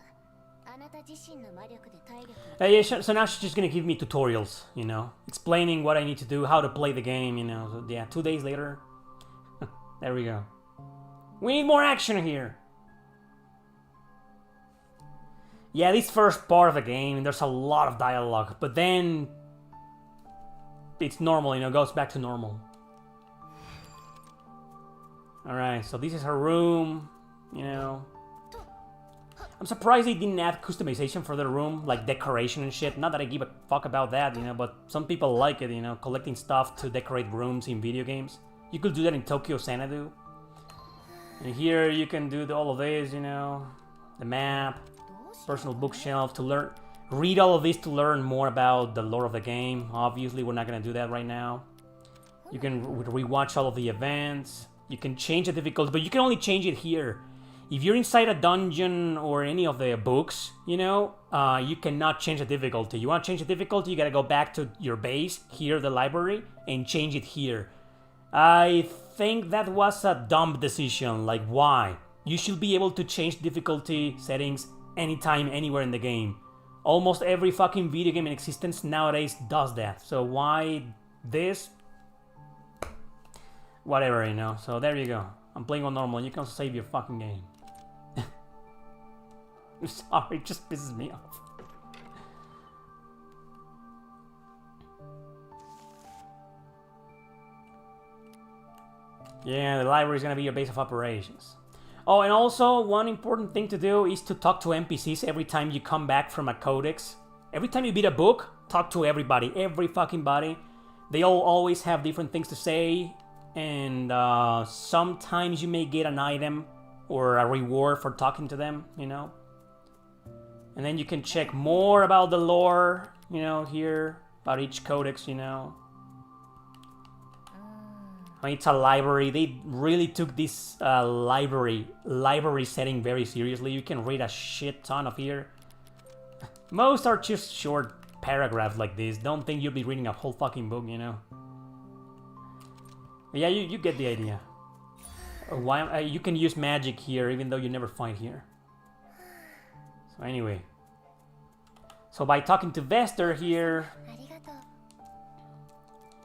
あなた自身の魔力で体力を。Yeah, so now she's just gonna give me tutorials, you know, explaining what I need to do, how to play the game, you know. So yeah, 2 days later, there we go. We need more action here. Yeah, this first part of the game, there's a lot of dialogue, but then it's normal, you know, goes back to normal. Alright, so this is her room, you know. I'm surprised they didn't add customization for the room, like decoration and shit. Not that I give a fuck about that, you know, but some people like it, you know, collecting stuff to decorate rooms in video games. You could do that in Tokyo Xanadu. And here you can do all of this, you know, the map, personal bookshelf to learn, read all of this to learn more about the lore of the game. Obviously, we're not gonna do that right now. You can rewatch all of the events. You can change the difficulty, but you can only change it here. If you're inside a dungeon or any of the books, you know, you cannot change the difficulty. You want to change the difficulty, you gotta go back to your base, here, the library, and change it here. I think that was a dumb decision. Like, why? You should be able to change difficulty settings anytime, anywhere in the game. Almost every fucking video game in existence nowadays does that. So why this? Whatever, you know. So there you go. I'm playing on normal. You can save your fucking game. I'm sorry, it just pisses me off. Yeah, the library is gonna be your base of operations. Oh, and also, one important thing to do is to talk to NPCs every time you come back from a codex. Every time you beat a book, talk to everybody, every fucking body. They all always have different things to say, and sometimes you may get an item or a reward for talking to them, you know. And then you can check more about the lore, you know, here, about each codex, you know. I mean, it's a library. They really took this library setting very seriously. You can read a shit ton of here. Most are just short paragraphs like this. Don't think you'll be reading a whole fucking book, you know. But yeah, you get the idea. Why you can use magic here, even though you never fight here. So anyway. So by talking to Vester here...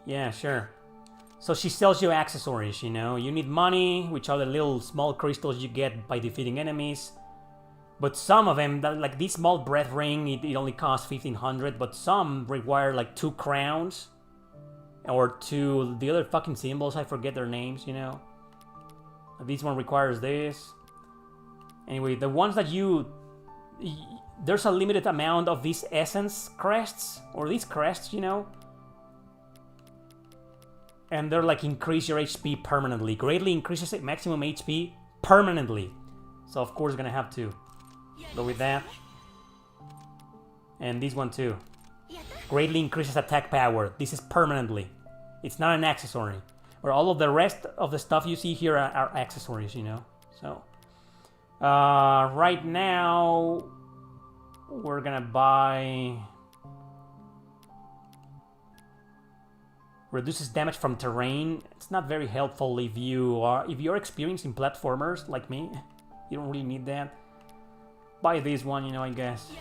Yeah, sure. So she sells you accessories, you know. You need money, which are the little small crystals you get by defeating enemies. But some of them, like this small breath ring, it only costs 1500, but some require like 2 crowns. Or 2, the other fucking symbols, I forget their names, you know. This one requires this. Anyway, the ones that there's a limited amount of these essence crests, or these crests, you know. And they're like increase your HP permanently. Greatly increases maximum HP permanently. So of course gonna have to go with that. And this one too. Greatly increases attack power. This is permanently. It's not an accessory. Where all of the rest of the stuff you see here are accessories, you know. So right now we're gonna buy reduces damage from terrain. It's not very helpful if you're experienced in platformers like me. You don't really need that. Buy this one, you know, I guess.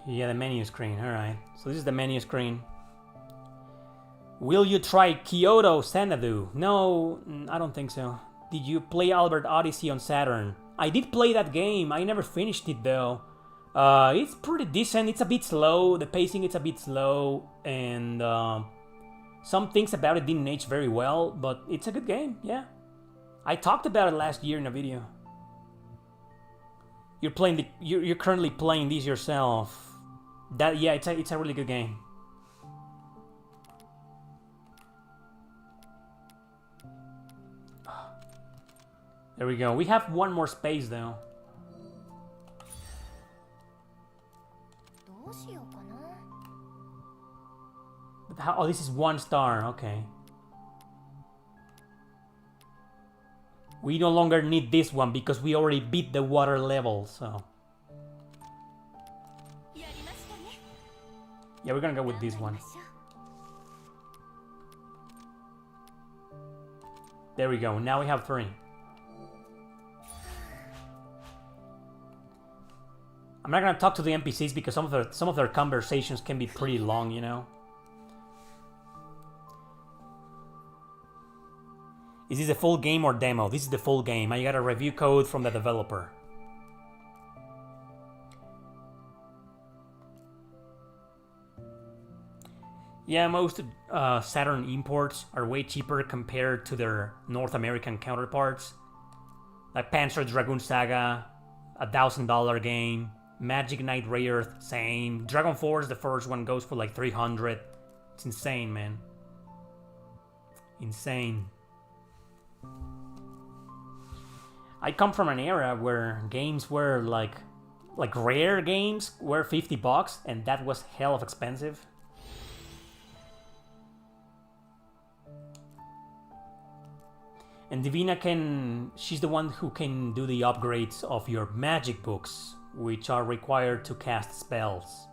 Yeah, the menu screen, alright. So this is the menu screen. Will you try Kyoto Xanadu? No, I don't think so. Did you play Albert Odyssey on Saturn? I did play that game, I never finished it though. It's pretty decent, it's a bit slow, the pacing is a bit slow, and some things about it didn't age very well, but it's a good game, yeah. I talked about it last year in a video. You're currently playing these yourself. Yeah, it's a really good game. There we go. We have one more space though. But how, oh, this is 1 star. Okay. We no longer need this one because we already beat the water level, so. Yeah, we're gonna go with this one. There we go. Now we have 3. I'm not gonna talk to the NPCs because some of their conversations can be pretty long, you know. Is this a full game or demo? This is the full game. I got a review code from the developer. Yeah, most Saturn imports are way cheaper compared to their North American counterparts. Like Panzer Dragoon Saga, $1,000 game. Magic Knight Rayearth, same. Dragon Force, the first one, goes for like 300. It's insane, man. Insane. I come from an era where games were like rare games were $50, and that was hell of expensive. And Divina she's the one who can do the upgrades of your magic books, which are required to cast spells.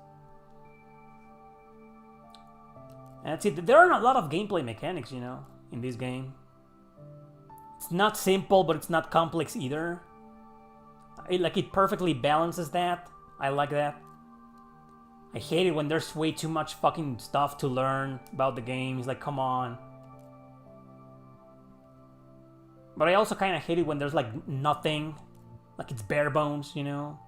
And that's it. There are a lot of gameplay mechanics, you know, in this game. It's not simple, but it's not complex either. It perfectly balances that. I like that. I hate it when there's way too much fucking stuff to learn about the game. It's like, come on. But I also kind of hate it when there's like nothing. Like it's bare bones, you know?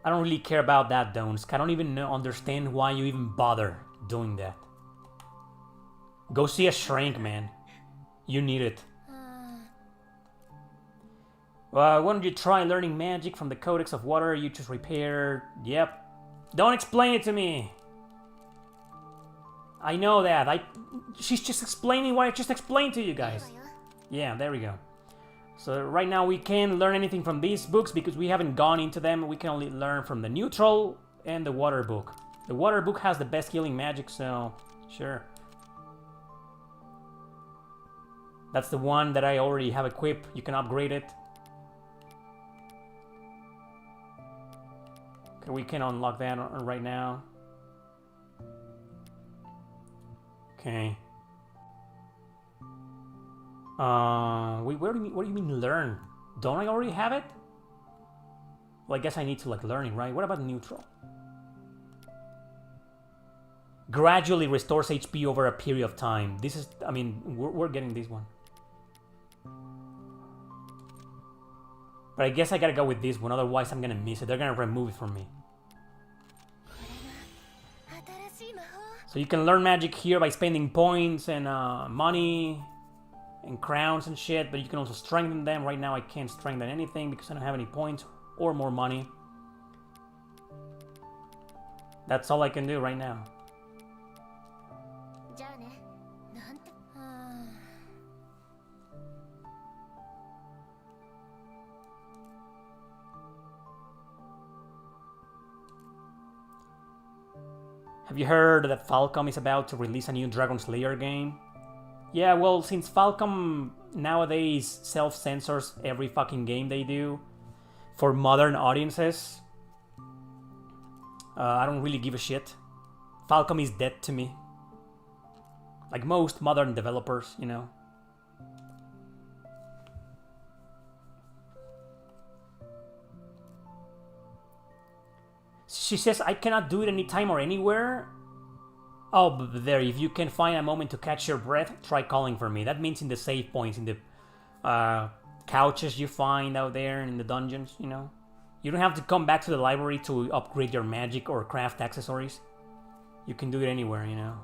I don't really care about that, Donsk. I don't even understand why you even bother doing that. Go see a shrink, man. You need it. Why don't you try learning magic from the Codex of Water you just repaired? Yep. Don't explain it to me. I know that. She's just explaining what I just explained to you guys. Yeah, there we go. So right now we can't learn anything from these books because we haven't gone into them. We can only learn from the neutral and the water book. The water book has the best healing magic, so sure. That's the one that I already have equipped. You can upgrade it. Okay, we can unlock that right now. Okay. Wait, what do you mean learn? Don't I already have it? Well, I guess I need to like learning, right? What about neutral? Gradually restores HP over a period of time. This is, I mean, we're getting this one. But I guess I gotta go with this one, otherwise I'm gonna miss it. They're gonna remove it from me. So you can learn magic here by spending points and money and crowns and shit, but you can also strengthen them. Right now I can't strengthen anything because I don't have any points or more money. That's all I can do right now. Have you heard that Falcom is about to release a new Dragon Slayer game? Yeah, well, since Falcom nowadays self-censors every fucking game they do for modern audiences, I don't really give a shit. Falcom is dead to me. Like most modern developers, you know. She says, I cannot do it anytime or anywhere. Oh, but there, if you can find a moment to catch your breath, try calling for me. That means in the save points, in the couches you find out there in the dungeons, you know. You don't have to come back to the library to upgrade your magic or craft accessories. You can do it anywhere, you know.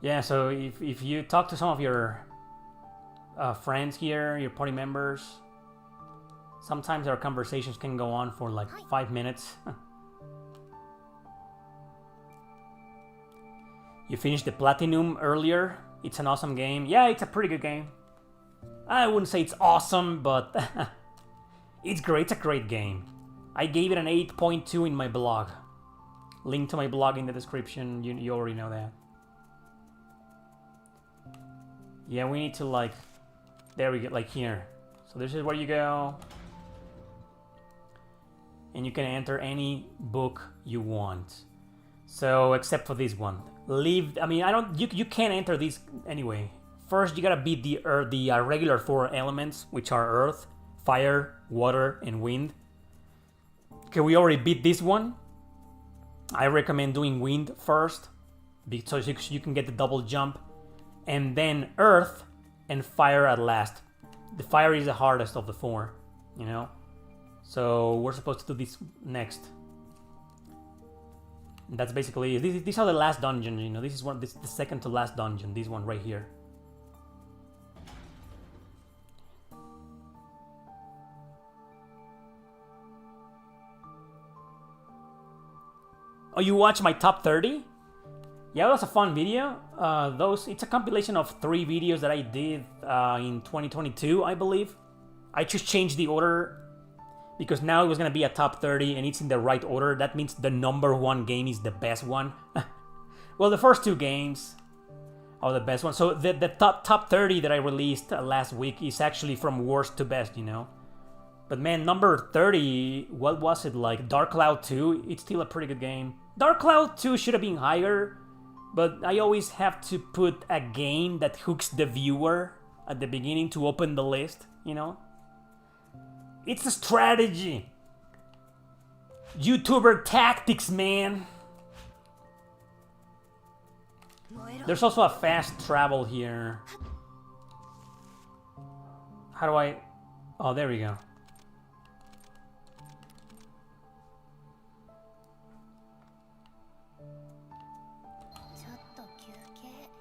Yeah, so if you talk to some of your friends here, your party members, sometimes our conversations can go on for like 5 minutes. You finished the Platinum earlier. It's an awesome game. Yeah, it's a pretty good game. I wouldn't say it's awesome, but it's great. It's a great game. I gave it an 8.2 in my blog. Link to my blog in the description. You already know that. Yeah, we need to like... There we go, like here. So this is where you go. And you can enter any book you want. So, except for this one. I mean, I don't... You can't enter these anyway. First, you gotta beat the regular 4 elements, which are earth, fire, water, and wind. Okay, we already beat this one. I recommend doing wind first, so you can get the double jump. And then earth and fire at last. The fire is the hardest of the 4, you know? So we're supposed to do this next. And that's basically... These are the last dungeons, you know? This is the second to last dungeon. This one right here. Oh, you watched my top 30? Yeah, that was a fun video. It's a compilation of 3 videos that I did in 2022, I believe. I just changed the order because now it was gonna be a top 30 and it's in the right order. That means the number 1 game is the best one. Well, the first 2 games are the best one. So the top 30 that I released last week is actually from worst to best, you know. But man, number 30, what was it like? Dark Cloud 2? It's still a pretty good game. Dark Cloud 2 should have been higher. But I always have to put a game that hooks the viewer at the beginning to open the list, you know? It's a strategy. YouTuber tactics, man. There's also a fast travel here. How do I... Oh, there we go.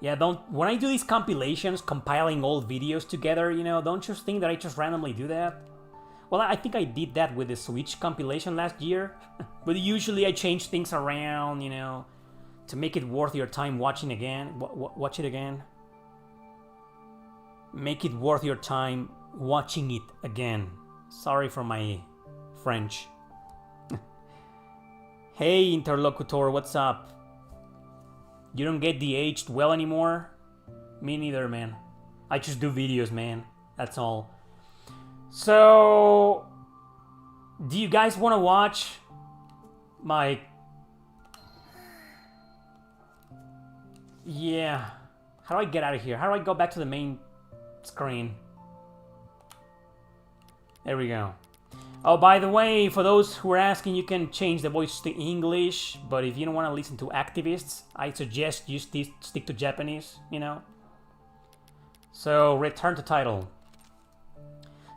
Yeah, when I do these compilations, compiling old videos together, you know, don't just think that I just randomly do that. Well, I think I did that with the Switch compilation last year. But usually I change things around, you know, to make it worth your time watching again. Watch it again. Make it worth your time watching it again. Sorry for my French. Hey, interlocutor, what's up? You don't get de-aged well anymore? Me neither, man. I just do videos, man. That's all. So... Do you guys want to watch my... Yeah. How do I get out of here? How do I go back to the main screen? There we go. Oh, by the way, for those who are asking, you can change the voice to English, but if you don't want to listen to activists, I suggest you stick to Japanese, you know? So, return to title.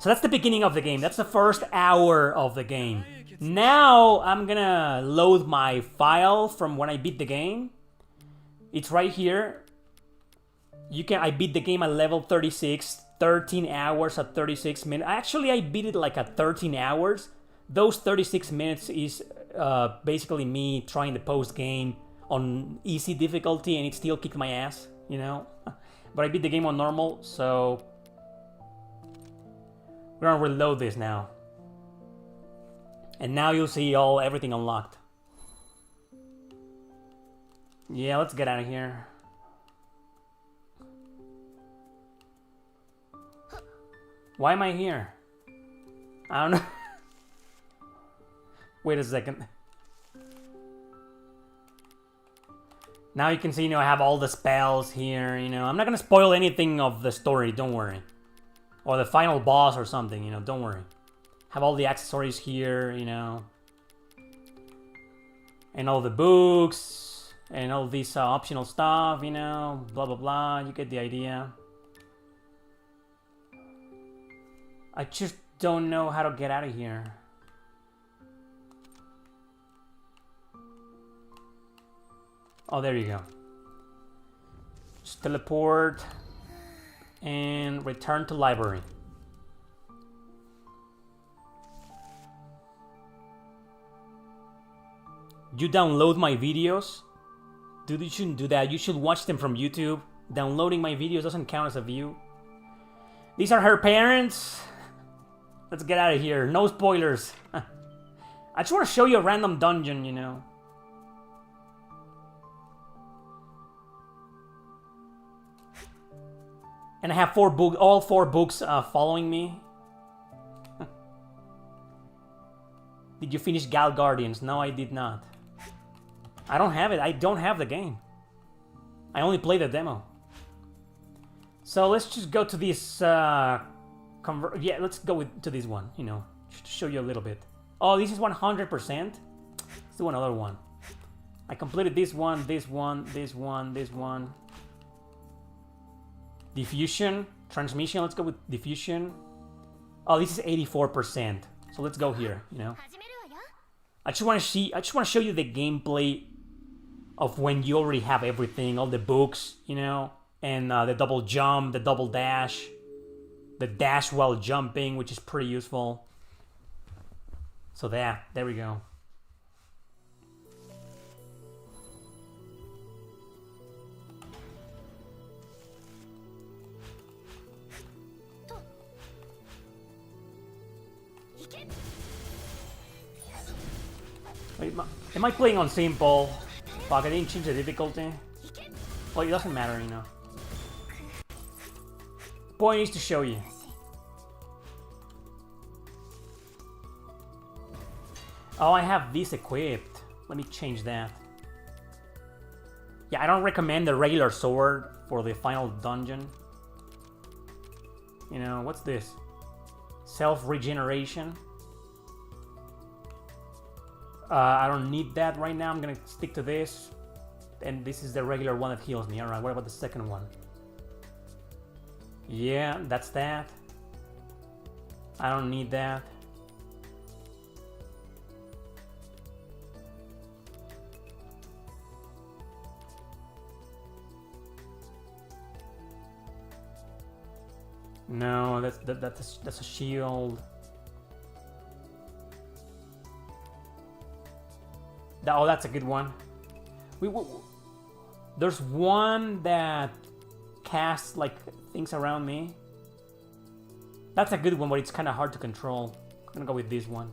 So that's the beginning of the game. That's the first hour of the game. Now, I'm gonna load my file from when I beat the game. It's right here. I beat the game at level 36. 13 hours at 36 minutes. Actually, I beat it like at 13 hours. Those 36 minutes is basically me trying the post-game on easy difficulty and it still kicked my ass, you know? But I beat the game on normal, so... We're gonna reload this now. And now you'll see everything unlocked. Yeah, let's get out of here. Why am I here? I don't know. Wait a second. Now you can see, you know, I have all the spells here, you know. I'm not gonna spoil anything of the story, don't worry. Or the final boss or something, you know, don't worry. Have all the accessories here, you know. and all the books and all this optional stuff, you know, blah blah blah. You get the idea. I just don't know how to get out of here. Oh, there you go. Just teleport and return to library. You download my videos? Dude, you shouldn't do that. You should watch them from YouTube. Downloading my videos doesn't count as a view. These are her parents. Let's get out of here. No spoilers. I just want to show you a random dungeon, you know. And I have all four books following me. Did you finish Gal Guardians? No, I did not. I don't have it. I don't have the game. I only played the demo. So let's just go to this. Yeah, let's go to this one. You know, just to show you a little bit. Oh, this is 100%. Let's do another one. I completed this one, this one, this one, this one. Diffusion, transmission. Let's go with diffusion. Oh, this is 84%. So let's go here. You know, I just want to show you the gameplay of when you already have everything, all the books, you know, and the double jump, the double dash, the dash while jumping, which is pretty useful. So there we go. Wait, am I playing on simple? Fuck, I didn't change the difficulty. Well, it doesn't matter, you know. Point is to show you. Oh, I have this equipped. Let me change that. Yeah, I don't recommend the regular sword for the final dungeon. You know, what's this? Self-regeneration. I don't need that right now. I'm gonna stick to this. And this is the regular one that heals me. Alright, what about the second one? Yeah, that's that. I don't need that. No, that's a shield. Oh, that's a good one. There's one that casts like things around me. That's a good one, but it's kind of hard to control. I'm gonna go with this one.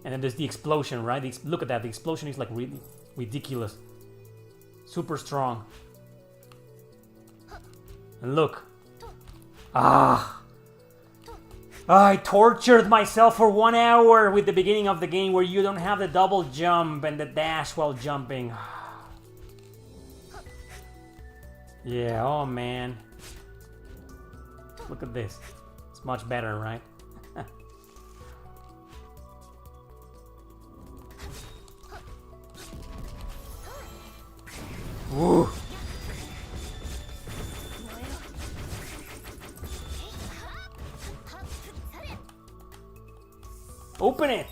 And then there's the explosion, right? Look at that. The explosion is like really ridiculous. Super strong. And look. I tortured myself for 1 hour with the beginning of the game where you don't have the double jump and the dash while jumping. Yeah, oh man. Look at this. It's much better, right? Woo. Open it!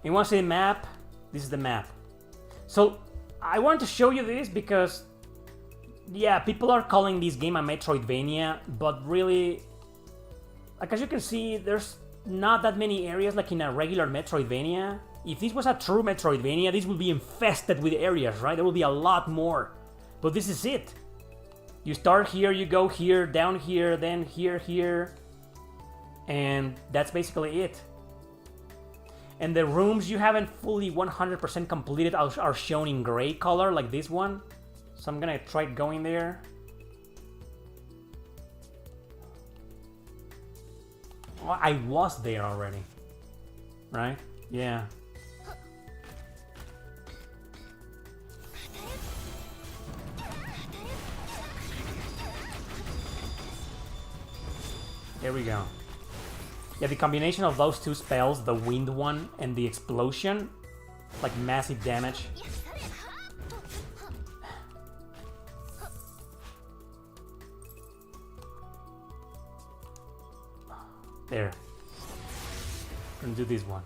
You want to see the map? This is the map. So, I want to show you this because, yeah, people are calling this game a Metroidvania, but really, like as you can see, there's not that many areas like in a regular Metroidvania. If this was a true Metroidvania, this would be infested with areas, right? There will be a lot more. But this is it. You start here, you go here, down here, then here, here. And that's basically it. And the rooms you haven't fully 100% completed are shown in gray color, like this one. So I'm gonna try going there. Well, I was there already. Right? Yeah. Here we go. Yeah, the combination of those two spells, the wind one and the explosion, like massive damage. There. Gonna do this one.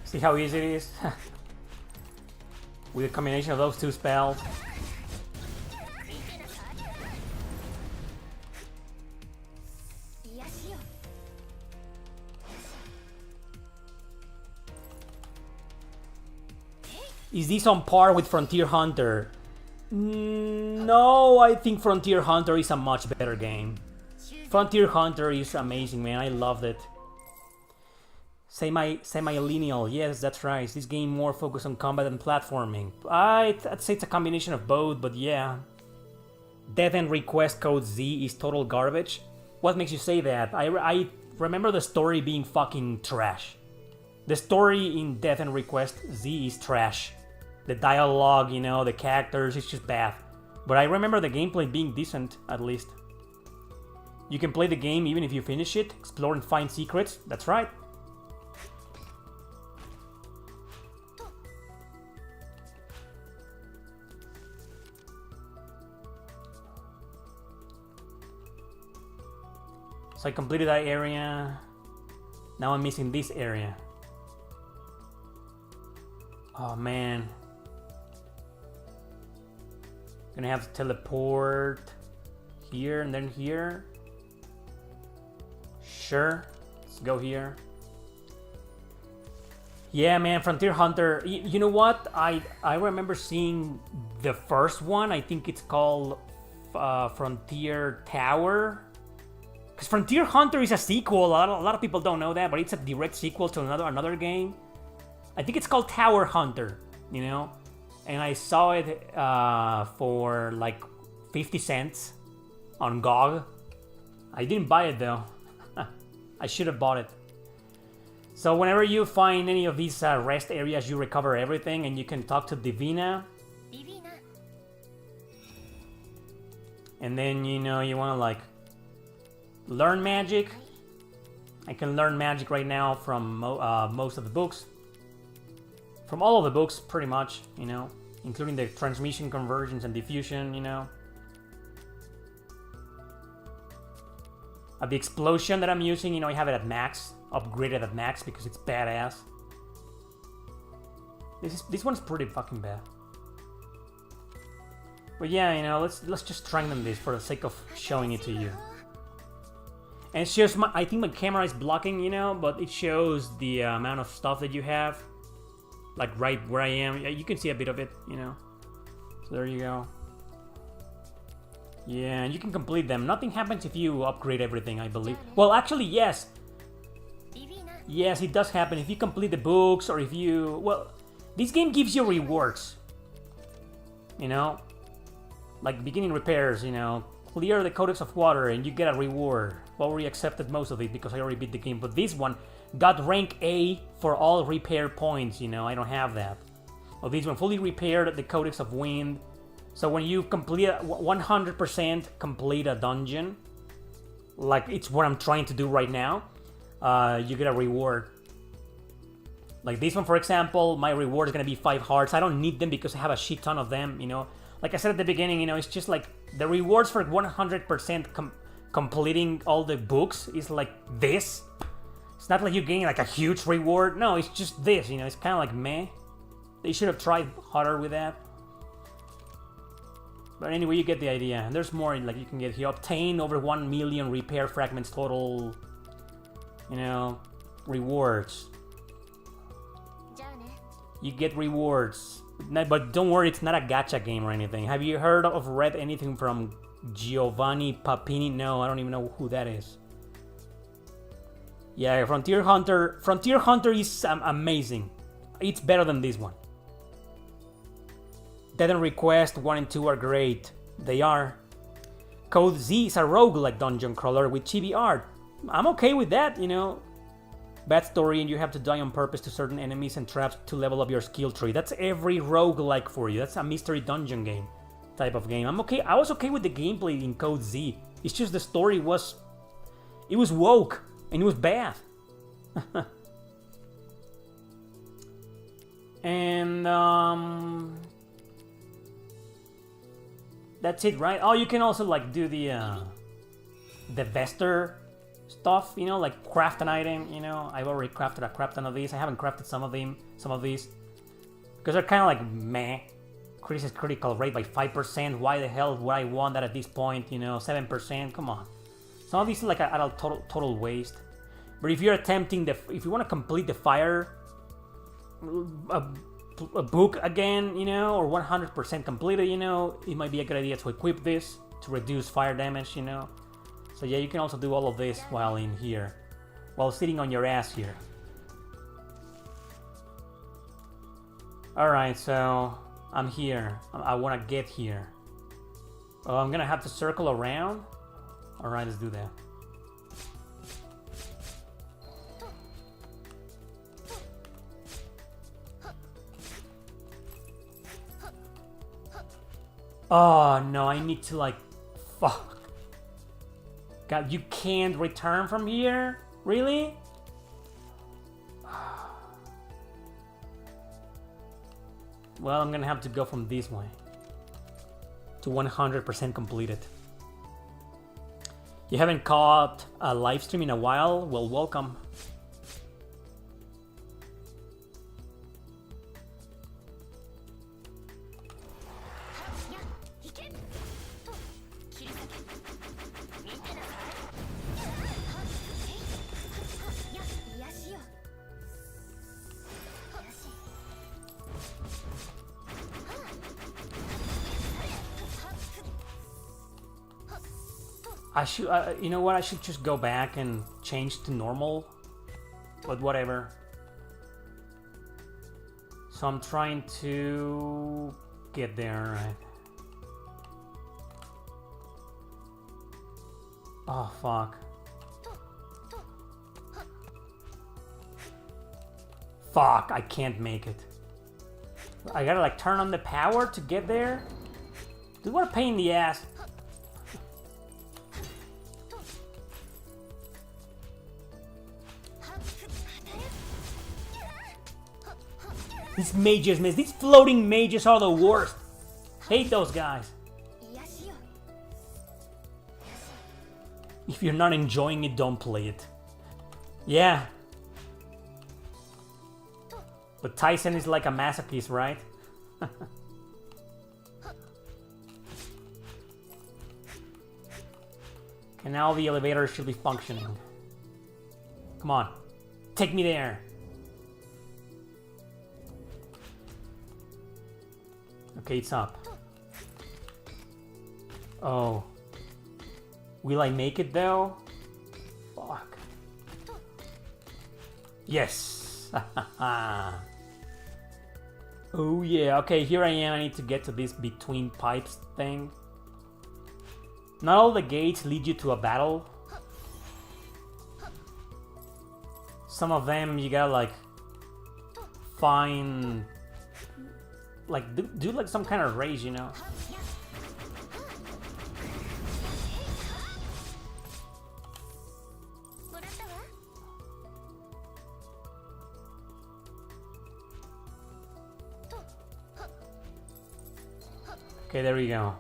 See how easy it is? With a combination of those two spells. Is this on par with Frontier Hunter? No, I think Frontier Hunter is a much better game. Frontier Hunter is amazing, man. I loved it. Semi-lineal, yes, that's right. This game more focused on combat and platforming. I'd say it's a combination of both, but yeah. Death and Request Code Z is total garbage. What makes you say that? I remember the story being fucking trash. The story in Death and Request Z is trash. The dialogue, you know, the characters, it's just bad. But I remember the gameplay being decent, at least. You can play the game even if you finish it, explore and find secrets, that's right. So I completed that area. Now I'm missing this area. Oh man. Gonna have to teleport here and then here. Sure, let's go here. Yeah, man, Frontier Hunter. You know what? I remember seeing the first one. I think it's called Frontier Tower. Because Frontier Hunter is a sequel. A lot of people don't know that, but it's a direct sequel to another game. I think it's called Tower Hunter, you know? And I saw it for like 50 cents on GOG. I didn't buy it though. I should have bought it. So whenever you find any of these rest areas, you recover everything and you can talk to Divina. And then, you know, you want to like learn magic. I can learn magic right now from most of the books. From all of the books, pretty much, you know. Including the transmission, conversions, and diffusion, you know. The explosion that I'm using, you know, I have it at max. Upgraded at max because it's badass. This one's pretty fucking bad. But yeah, you know, let's just strengthen this for the sake of showing it to you. And it shows I think my camera is blocking, you know, but it shows the amount of stuff that you have. Like right where I am. You can see a bit of it, you know. So there you go. Yeah, and you can complete them. Nothing happens if you upgrade everything, I believe. Well, actually, yes. Yes, it does happen. If you complete the books or if you... Well, this game gives you rewards. You know? Like beginning repairs, you know. Clear the Codex of Water and you get a reward. Well, already accepted most of it because I already beat the game. But this one got rank A for all repair points, you know. I don't have that. Oh, this one fully repaired the Codex of Wind. So when you complete 100% complete a dungeon, like it's what I'm trying to do right now, you get a reward. Like this one, for example, my reward is gonna be 5 hearts. I don't need them because I have a shit ton of them, you know. Like I said at the beginning, you know, it's just like the rewards for 100% completing all the books is like this. It's not like you're getting like a huge reward. No, it's just this, you know. It's kind of like meh. They should have tried harder with that. But anyway, you get the idea. And there's more, like, you can get here. Obtain over 1 million repair fragments total, you know, rewards. You get rewards. But don't worry, it's not a gacha game or anything. Have you heard of read anything from Giovanni Papini? No, I don't even know who that is. Yeah, Frontier Hunter. Frontier Hunter is amazing. It's better than this one. Dead and Request 1 and 2 are great. They are. Code Z is a roguelike dungeon crawler with chibi art. I'm okay with that, you know. Bad story and you have to die on purpose to certain enemies and traps to level up your skill tree. That's every roguelike for you. That's a mystery dungeon game type of game. I'm okay. I was okay with the gameplay in Code Z. It's just the story was... It was woke and it was bad. And that's it, right? Oh, you can also like do the Vester stuff, you know, like craft an item, you know. I've already crafted a crap ton of these. I haven't crafted some of these because they're kind of like meh. Increases critical rate by 5%. Why the hell would I want that at this point? You know, 7%. Come on. Some of these are like a total waste. But if you're attempting if you want to complete the fire a book again, you know, or 100% completed, you know, it might be a good idea to equip this to reduce fire damage, you know. So yeah, you can also do all of this while in here, while sitting on your ass here. Alright, so I'm here. I want to get here. Oh, I'm gonna have to circle around? Alright, let's do that. Oh no, I need to like... Fuck. God, you can't return from here? Really? Well, I'm gonna have to go from this way to 100% completed. You haven't caught a live stream in a while? Well, welcome. I should, you know what, I should just go back and change to normal, but whatever. So I'm trying to get there, right? Oh, fuck. Fuck, I can't make it. I gotta like turn on the power to get there? Dude, what a pain in the ass. These mages, man, these floating mages are the worst. Hate those guys. If you're not enjoying it, don't play it. Yeah. But Tyson is like a masochist, right? And now the elevator should be functioning. Come on. Take me there. Okay, it's up. Oh. Will I make it though? Fuck. Yes! Oh yeah, okay, here I am. I need to get to this between pipes thing. Not all the gates lead you to a battle. Some of them you gotta like find, like do like some kind of race, you know. Okay, there we go.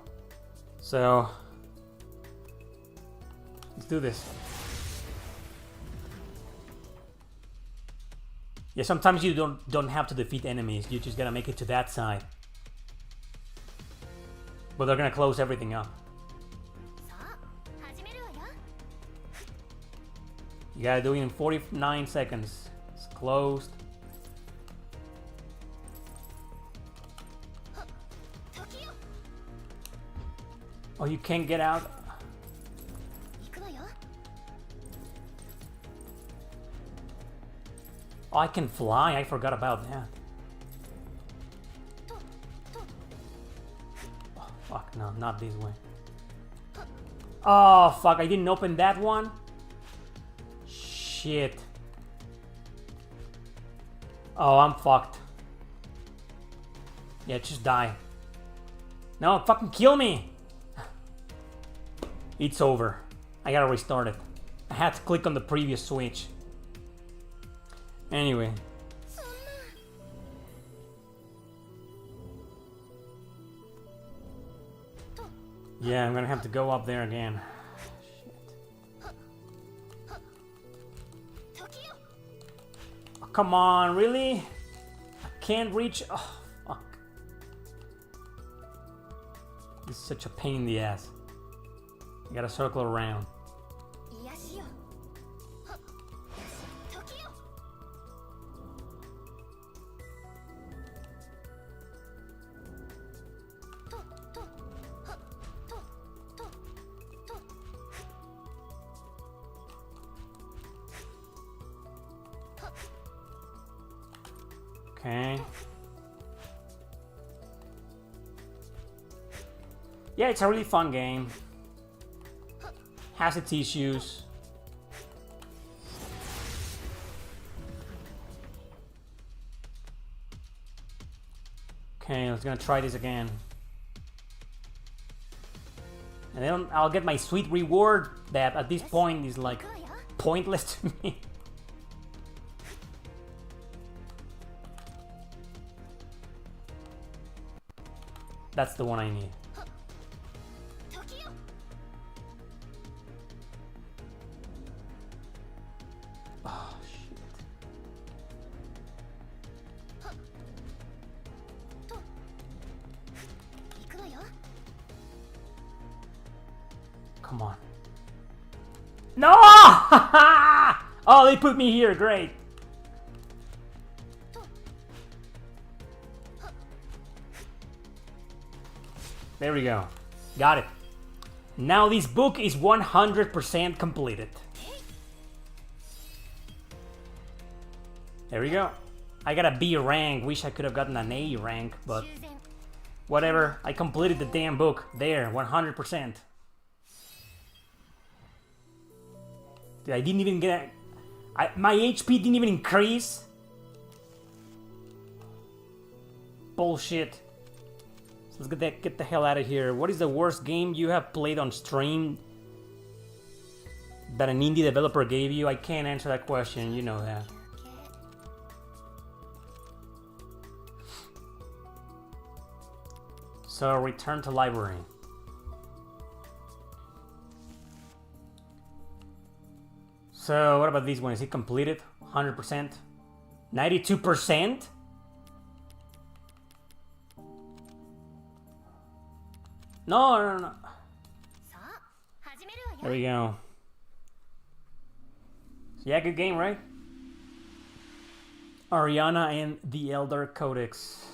So let's do this. Yeah, sometimes you don't have to defeat enemies. You just gotta make it to that side. But they're gonna close everything up. さあ始めるわよ You gotta do it in 49 seconds. It's closed. 時よ Oh, you can't get out? 行くわよ Oh, I can fly. I forgot about that. とと Oh, fuck, no, not this way. Oh, fuck, I didn't open that one? Shit. Oh, I'm fucked. Yeah, just die. No, fucking kill me! It's over. I gotta restart it. I had to click on the previous switch. Anyway. そんな Yeah, I'm gonna have to go up there again. 時よ Oh, come on, really? I can't reach. Oh, fuck. This is such a pain in the ass. You gotta circle around. 癒しよはっ時よ ととはっととと Okay. Yeah, it's a really fun game. Has its issues. Okay, let's gonna try this again. And then I'll get my sweet reward that at this point is like 行くわよ pointless to me. That's the one I need. 時よ Oh, shit. と行くわよ Come on. No! Oh, they put me here. Great. と There we go. Got it. Now this book is 100% completed. There we go. I got a B rank. Wish I could have gotten an A rank, but 修繕 whatever. I completed the damn book. There, 100%. Dude, I didn't even get... my HP didn't even increase. Bullshit. So let's get the hell out of here. What is the worst game you have played on stream that an indie developer gave you? I can't answer that question. You know that. So return to library. So what about this one? Is it completed? 100%? 92%? No. さあ始めるわ There よ we go. So yeah, good game, right? Ariana and the Elder Codex.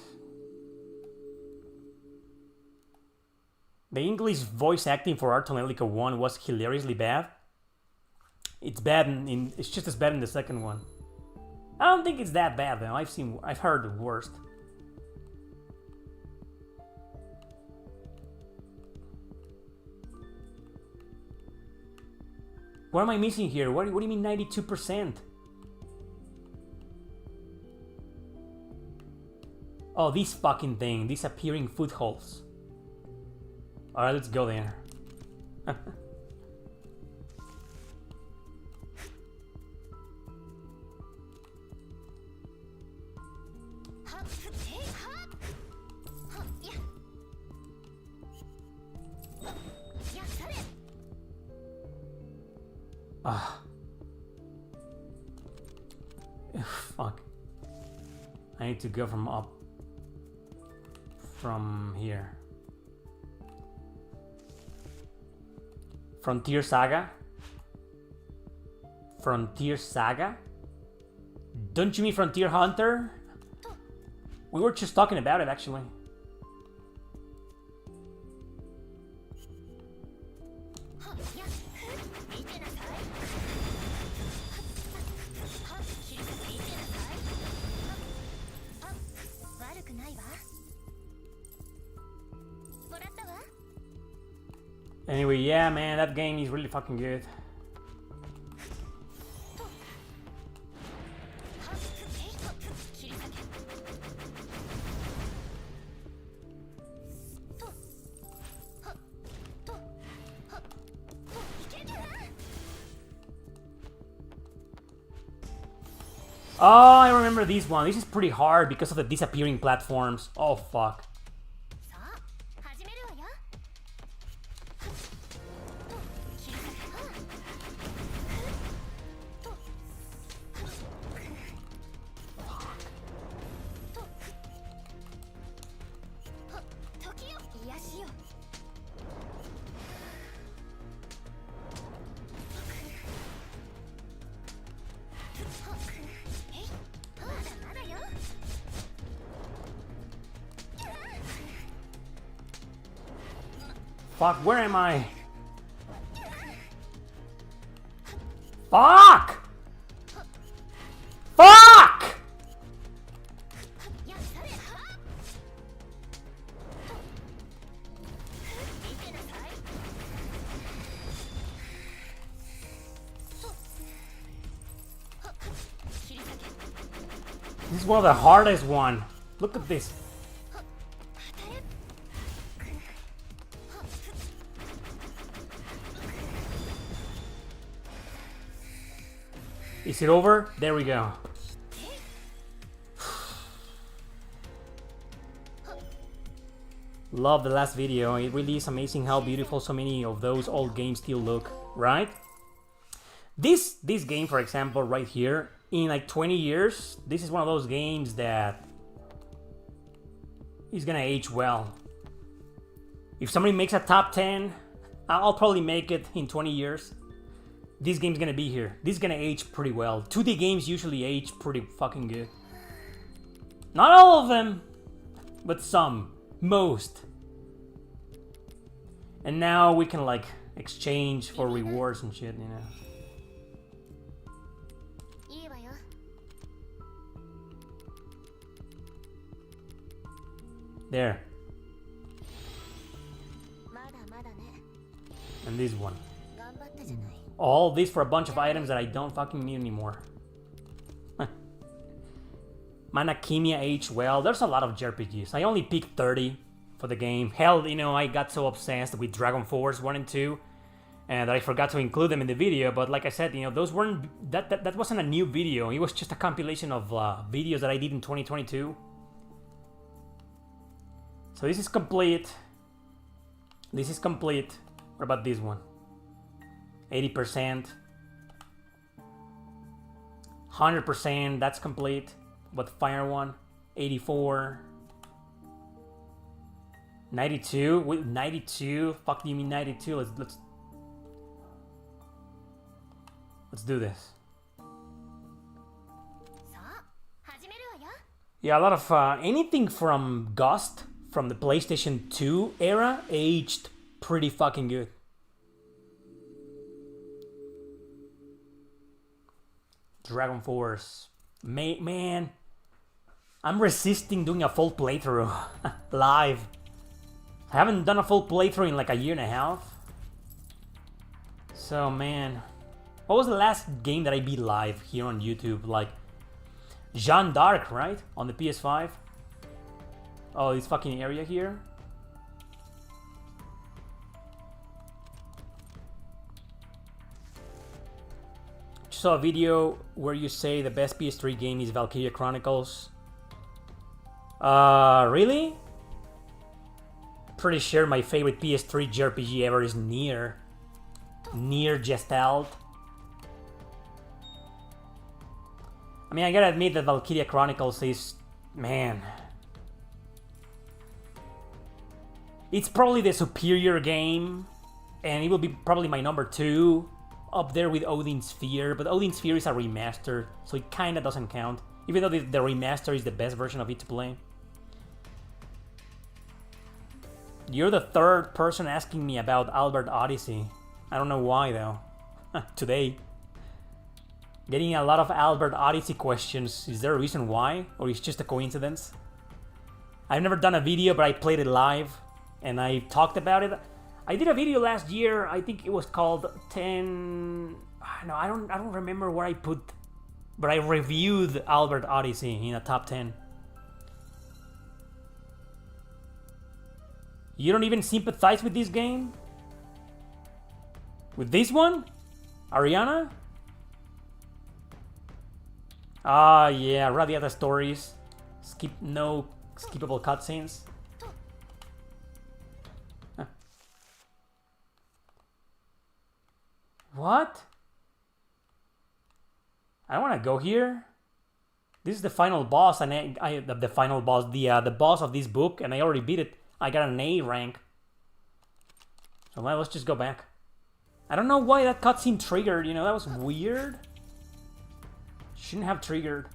The English voice acting for Art Tonelica 1 was hilariously bad. It's bad it's just as bad in the second one. I don't think it's that bad though. I've heard the worst. What am I missing here? What do you mean 92%? Oh, this fucking thing. These appearing footholds. Alright, let's go there. Ah. Fuck. I need to go from here. Frontier Saga? Frontier Saga? Don't you mean Frontier Hunter? We were just talking about it actually. Anyway, yeah, man, that game is really fucking good. Oh, I remember this one. This is pretty hard because of the disappearing platforms. Oh, fuck. Fuck, where am I? Fuck! Fuck! This is one of the hardest one. Look at this. Is it over? There we go. Love the last video. It really is amazing how beautiful so many of those old games still look, right? This game, for example, right here, in like 20 years, this is one of those games that is gonna age well. If somebody makes a top 10, I'll probably make it in 20 years. This game's gonna be here. This is gonna age pretty well. 2D games usually age pretty fucking good. Not all of them, but some. Most. And now we can like exchange for rewards and shit, you know. There. And this one. All this for a bunch of items that I don't fucking need anymore. Manakimia aged well. There's a lot of JRPGs. I only picked 30 for the game. Hell, you know, I got so obsessed with Dragon Force 1 and 2 and I forgot to include them in the video. But like I said, you know, those weren't... That wasn't a new video. It was just a compilation of videos that I did in 2022. So this is complete. This is complete. What about this one? 80%. 100%, that's complete. But the fire one, 84. 92? Wait, 92? Fuck do you mean 92? Let's do this. Yeah, a lot of anything from Ghost from the PlayStation 2 era aged pretty fucking good. Dragon Force. Man, I'm resisting doing a full playthrough live. I haven't done a full playthrough in like a year and a half. So man, what was the last game that I beat live here on YouTube? Like Jeanne d'Arc, right? On the PS5. Oh, this fucking area here. Saw a video where you say the best PS3 game is Valkyria Chronicles. Really? Pretty sure my favorite PS3 JRPG ever is Nier Gestalt. I mean, I gotta admit that Valkyria Chronicles is... man. It's probably the superior game And it will be probably my number 2 up there with Odin's Sphere. But Odin's Sphere is a remaster, so it kinda doesn't count. Even though the remaster is the best version of it to play. You're the 3rd person asking me about Albert Odyssey. I don't know why though. Today. Getting a lot of Albert Odyssey questions. Is there a reason why? Or is it just a coincidence? I've never done a video, but I played it live. And I talked about it. I did a video last year. I think it was called 10... No, I don't remember where I put... But I reviewed Albert Odyssey in a top 10. You don't even sympathize with this game? With this one? Ariana? Ah, yeah, Radiata stories. No skippable cutscenes. Huh. What? I want to go here. This is the final boss, and the final boss, the boss of this book, and I already beat it. I got an A rank. So well, let's just go back. I don't know why that cutscene triggered. You know, that was weird. Shouldn't have triggered.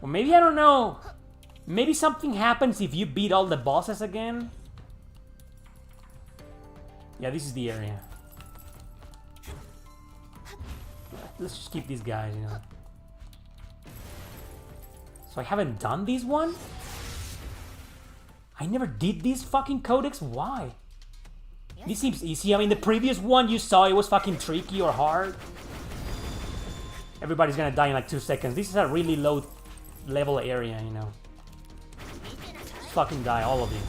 Well, maybe, I don't know. Maybe something happens if you beat all the bosses again. Yeah, this is the area. Let's just keep these guys, you know. So I haven't done this one? I never did this fucking Codex? Why? This seems easy. I mean, the previous one you saw, it was fucking tricky or hard. Everybody's gonna die in like 2 seconds. This is a really low level area, you know. Just fucking die, all of you.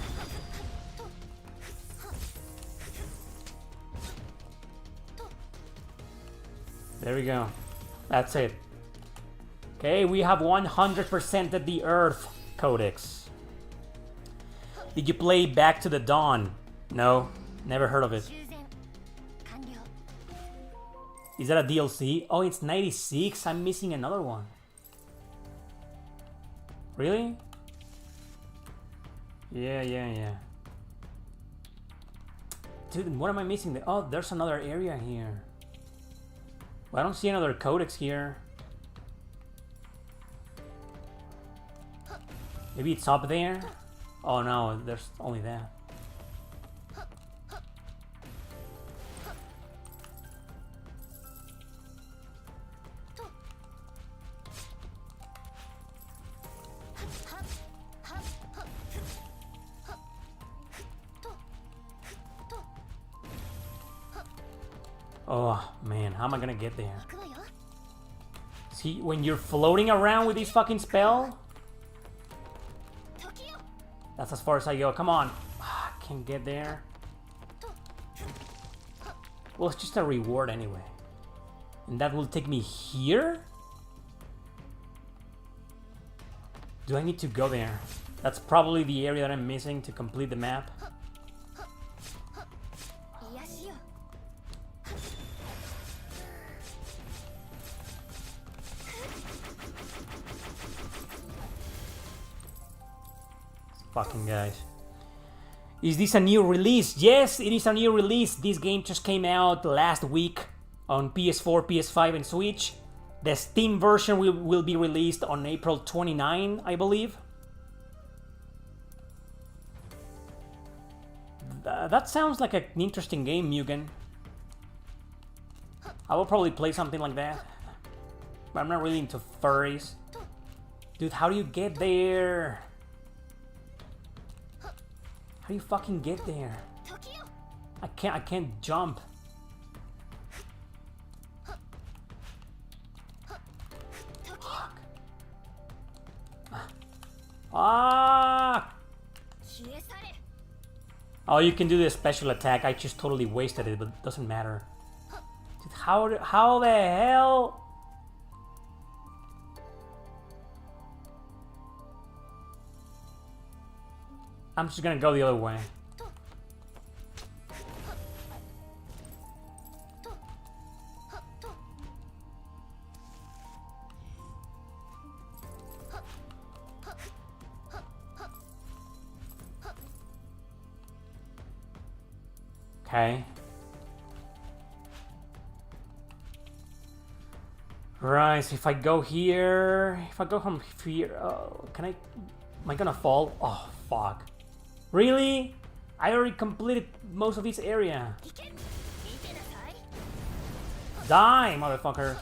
There we go. That's it. Okay, we have 100% at the Earth Codex. Did you play Back to the Dawn? No, never heard of it. Is that a DLC? Oh, it's 96. I'm missing another one. Really? Yeah. Dude, what am I missing? Oh, there's another area here. Well, I don't see another Codex here. Maybe it's up there? Oh no, there's only that. Oh man, how am I gonna get there? See, when you're floating around with this fucking spell? That's as far as I go. Come on. I can't get there. Well, it's just a reward anyway. And that will take me here? Do I need to go there? That's probably the area that I'm missing to complete the map. Fucking guys. Is this a new release? Yes, it is a new release. This game just came out last week on PS4, PS5, and Switch. The Steam version will be released on April 29, I believe. That sounds like an interesting game, Mugen. I will probably play something like that. But I'm not really into furries. Dude, how do you get there? How do you fucking get there? I can't jump. Fuck. Ah! Oh, you can do the special attack. I just totally wasted it, but it doesn't matter. Dude, how the hell? I'm just gonna go the other way. Okay. Right, so if I go here... If I go from here... Oh, can I... Am I gonna fall? Oh, fuck. Really? I already completed most of this area. Die, motherfucker.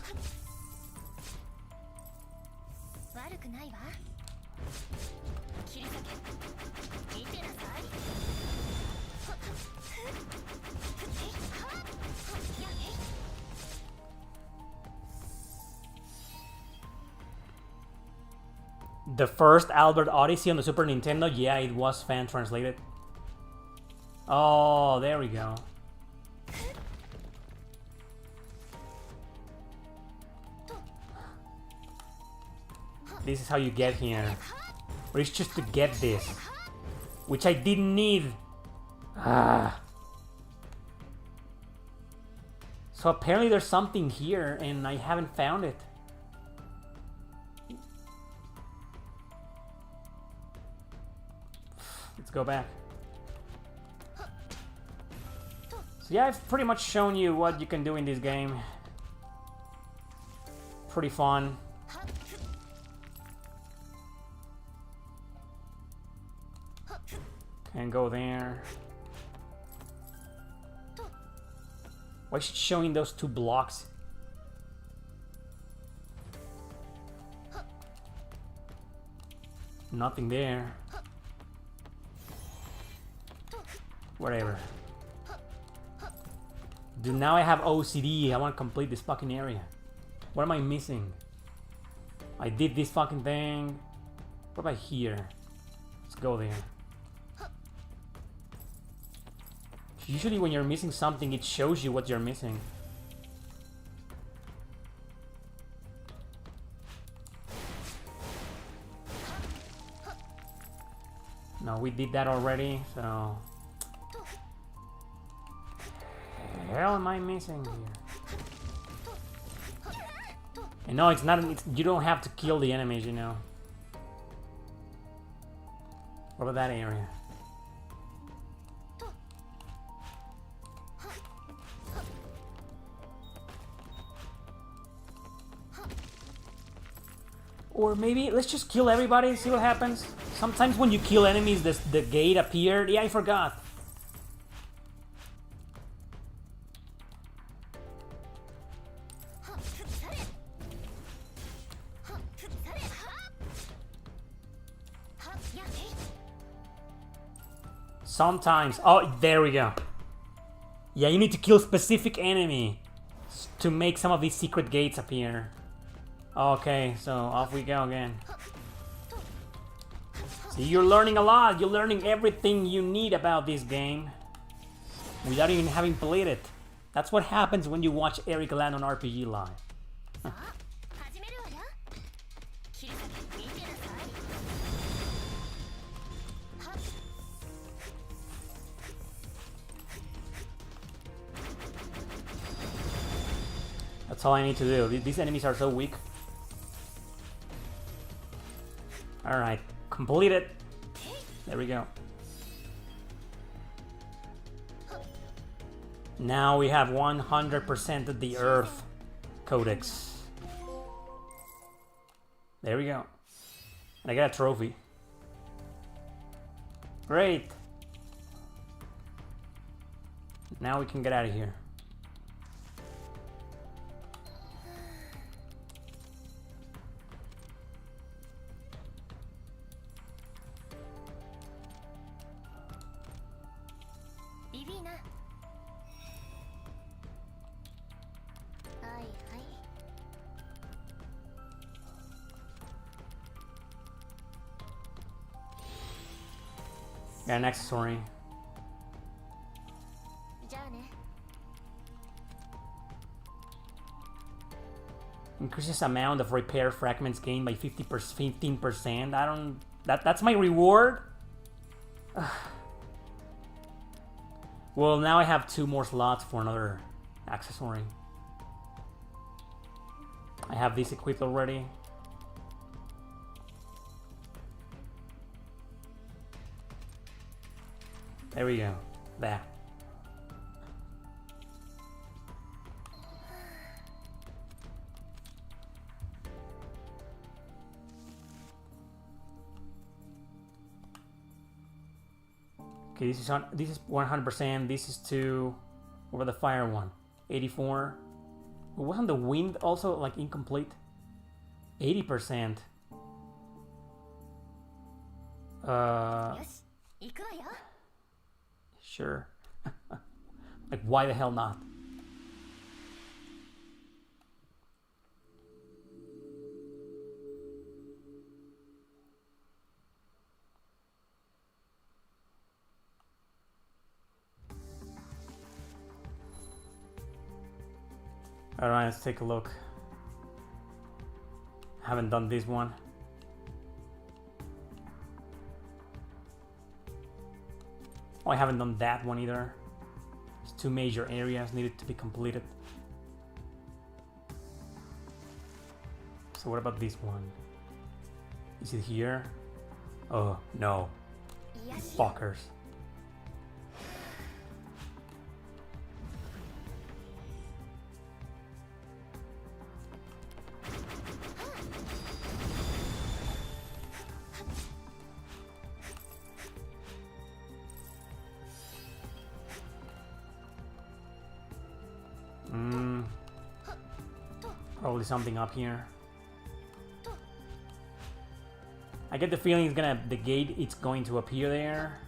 The first Albert Odyssey on the Super Nintendo, yeah, it was fan translated. Oh, there we go. This is how you get here. Or it's just to get this. Which I didn't need. Ah. So apparently there's something here and I haven't found it. Let's go back. So yeah, I've pretty much shown you what you can do in this game. Pretty fun. Can go there. Why is it showing those two blocks? Nothing there. Whatever. Dude, now I have OCD. I want to complete this fucking area. What am I missing? I did this fucking thing. What about here? Let's go there. Usually when you're missing something, it shows you what you're missing. No, we did that already, so... What the hell am I missing here? And no, it's not... you don't have to kill the enemies, you know. What about that area? Or maybe let's just kill everybody and see what happens. Sometimes when you kill enemies, the gate appeared. Yeah, I forgot. Sometimes. Oh, there we go. Yeah, you need to kill specific enemy to make some of these secret gates appear. Okay, so off we go again. See, you're learning a lot. You're learning everything you need about this game without even having played it. That's what happens when you watch Erick Landon RPG Live. That's all I need to do. These enemies are so weak. Alright, complete it. There we go. Now we have 100% of the Earth Codex. There we go. And I got a trophy. Great. Now we can get out of here. Got an accessory. Increases amount of repair fragments gained by 15%. I don't... That's my reward? Well, now I have 2 more slots for another accessory. I have this equipped already. There we go. There. Okay, this is 100%. This is to over the fire one. 84. Wasn't the wind also like incomplete? 80%. Sure. Like, why the hell not? Alright, let's take a look. Haven't done this one. Oh, I haven't done that one either. There's 2 major areas needed to be completed. So what about this one? Is it here? Oh, no. Fuckers. Probably something up here. I get the feeling the gate it's going to appear there.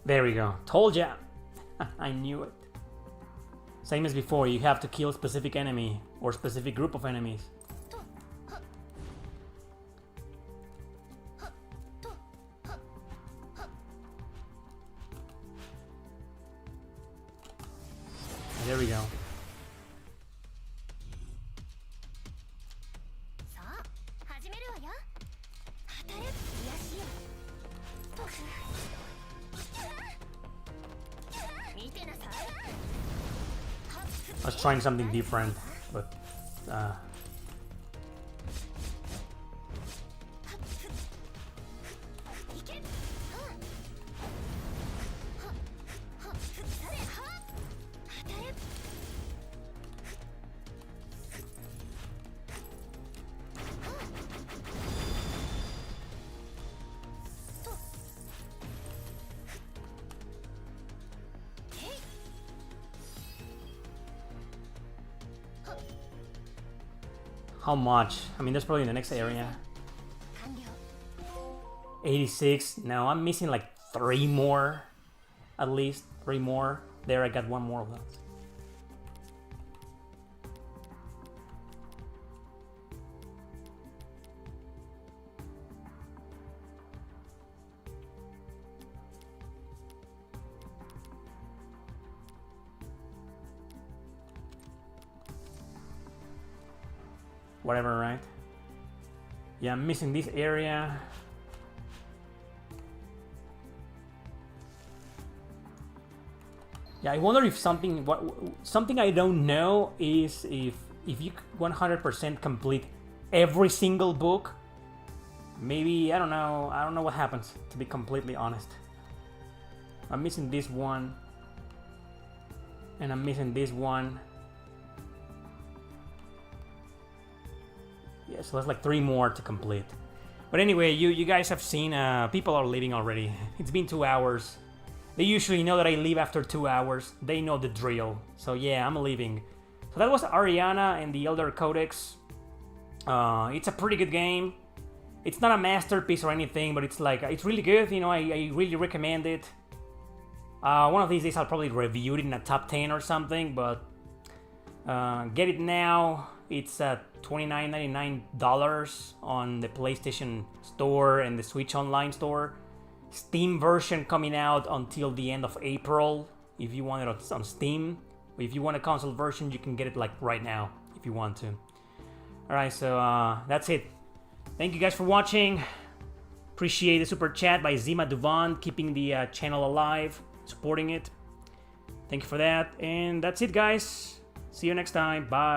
There we go. Told ya! I knew it. Same as before, you have to kill a specific enemy or specific group of enemies. There we go. I was trying something different, but how much? I mean, that's probably in the next area. 86. No, I'm missing like 3 more. At least 3 more. There, I got 1 more of those. Whatever, right? Yeah, I'm missing this area. Yeah, I wonder if something I don't know is if you 100% complete every single book. Maybe I don't know what happens, to be completely honest. I'm missing this one, and I'm missing this one. Yeah, so that's like 3 more to complete. But anyway, you guys have seen, people are leaving already. It's been 2 hours. They usually know that I leave after 2 hours. They know the drill. So yeah, I'm leaving. So that was Ariana and the Elder Codex. It's a pretty good game. It's not a masterpiece or anything, but it's like, it's really good. You know, I really recommend it. One of these days I'll probably review it in a top 10 or something, but get it now. It's at $29.99 on the PlayStation Store and the Switch Online Store. Steam version coming out until the end of April if you want it on Steam. But if you want a console version, you can get it like right now if you want to. Alright, so that's it. Thank you guys for watching. Appreciate the super chat by Zima Duvan, keeping the channel alive, supporting it. Thank you for that. And that's it, guys. See you next time. Bye.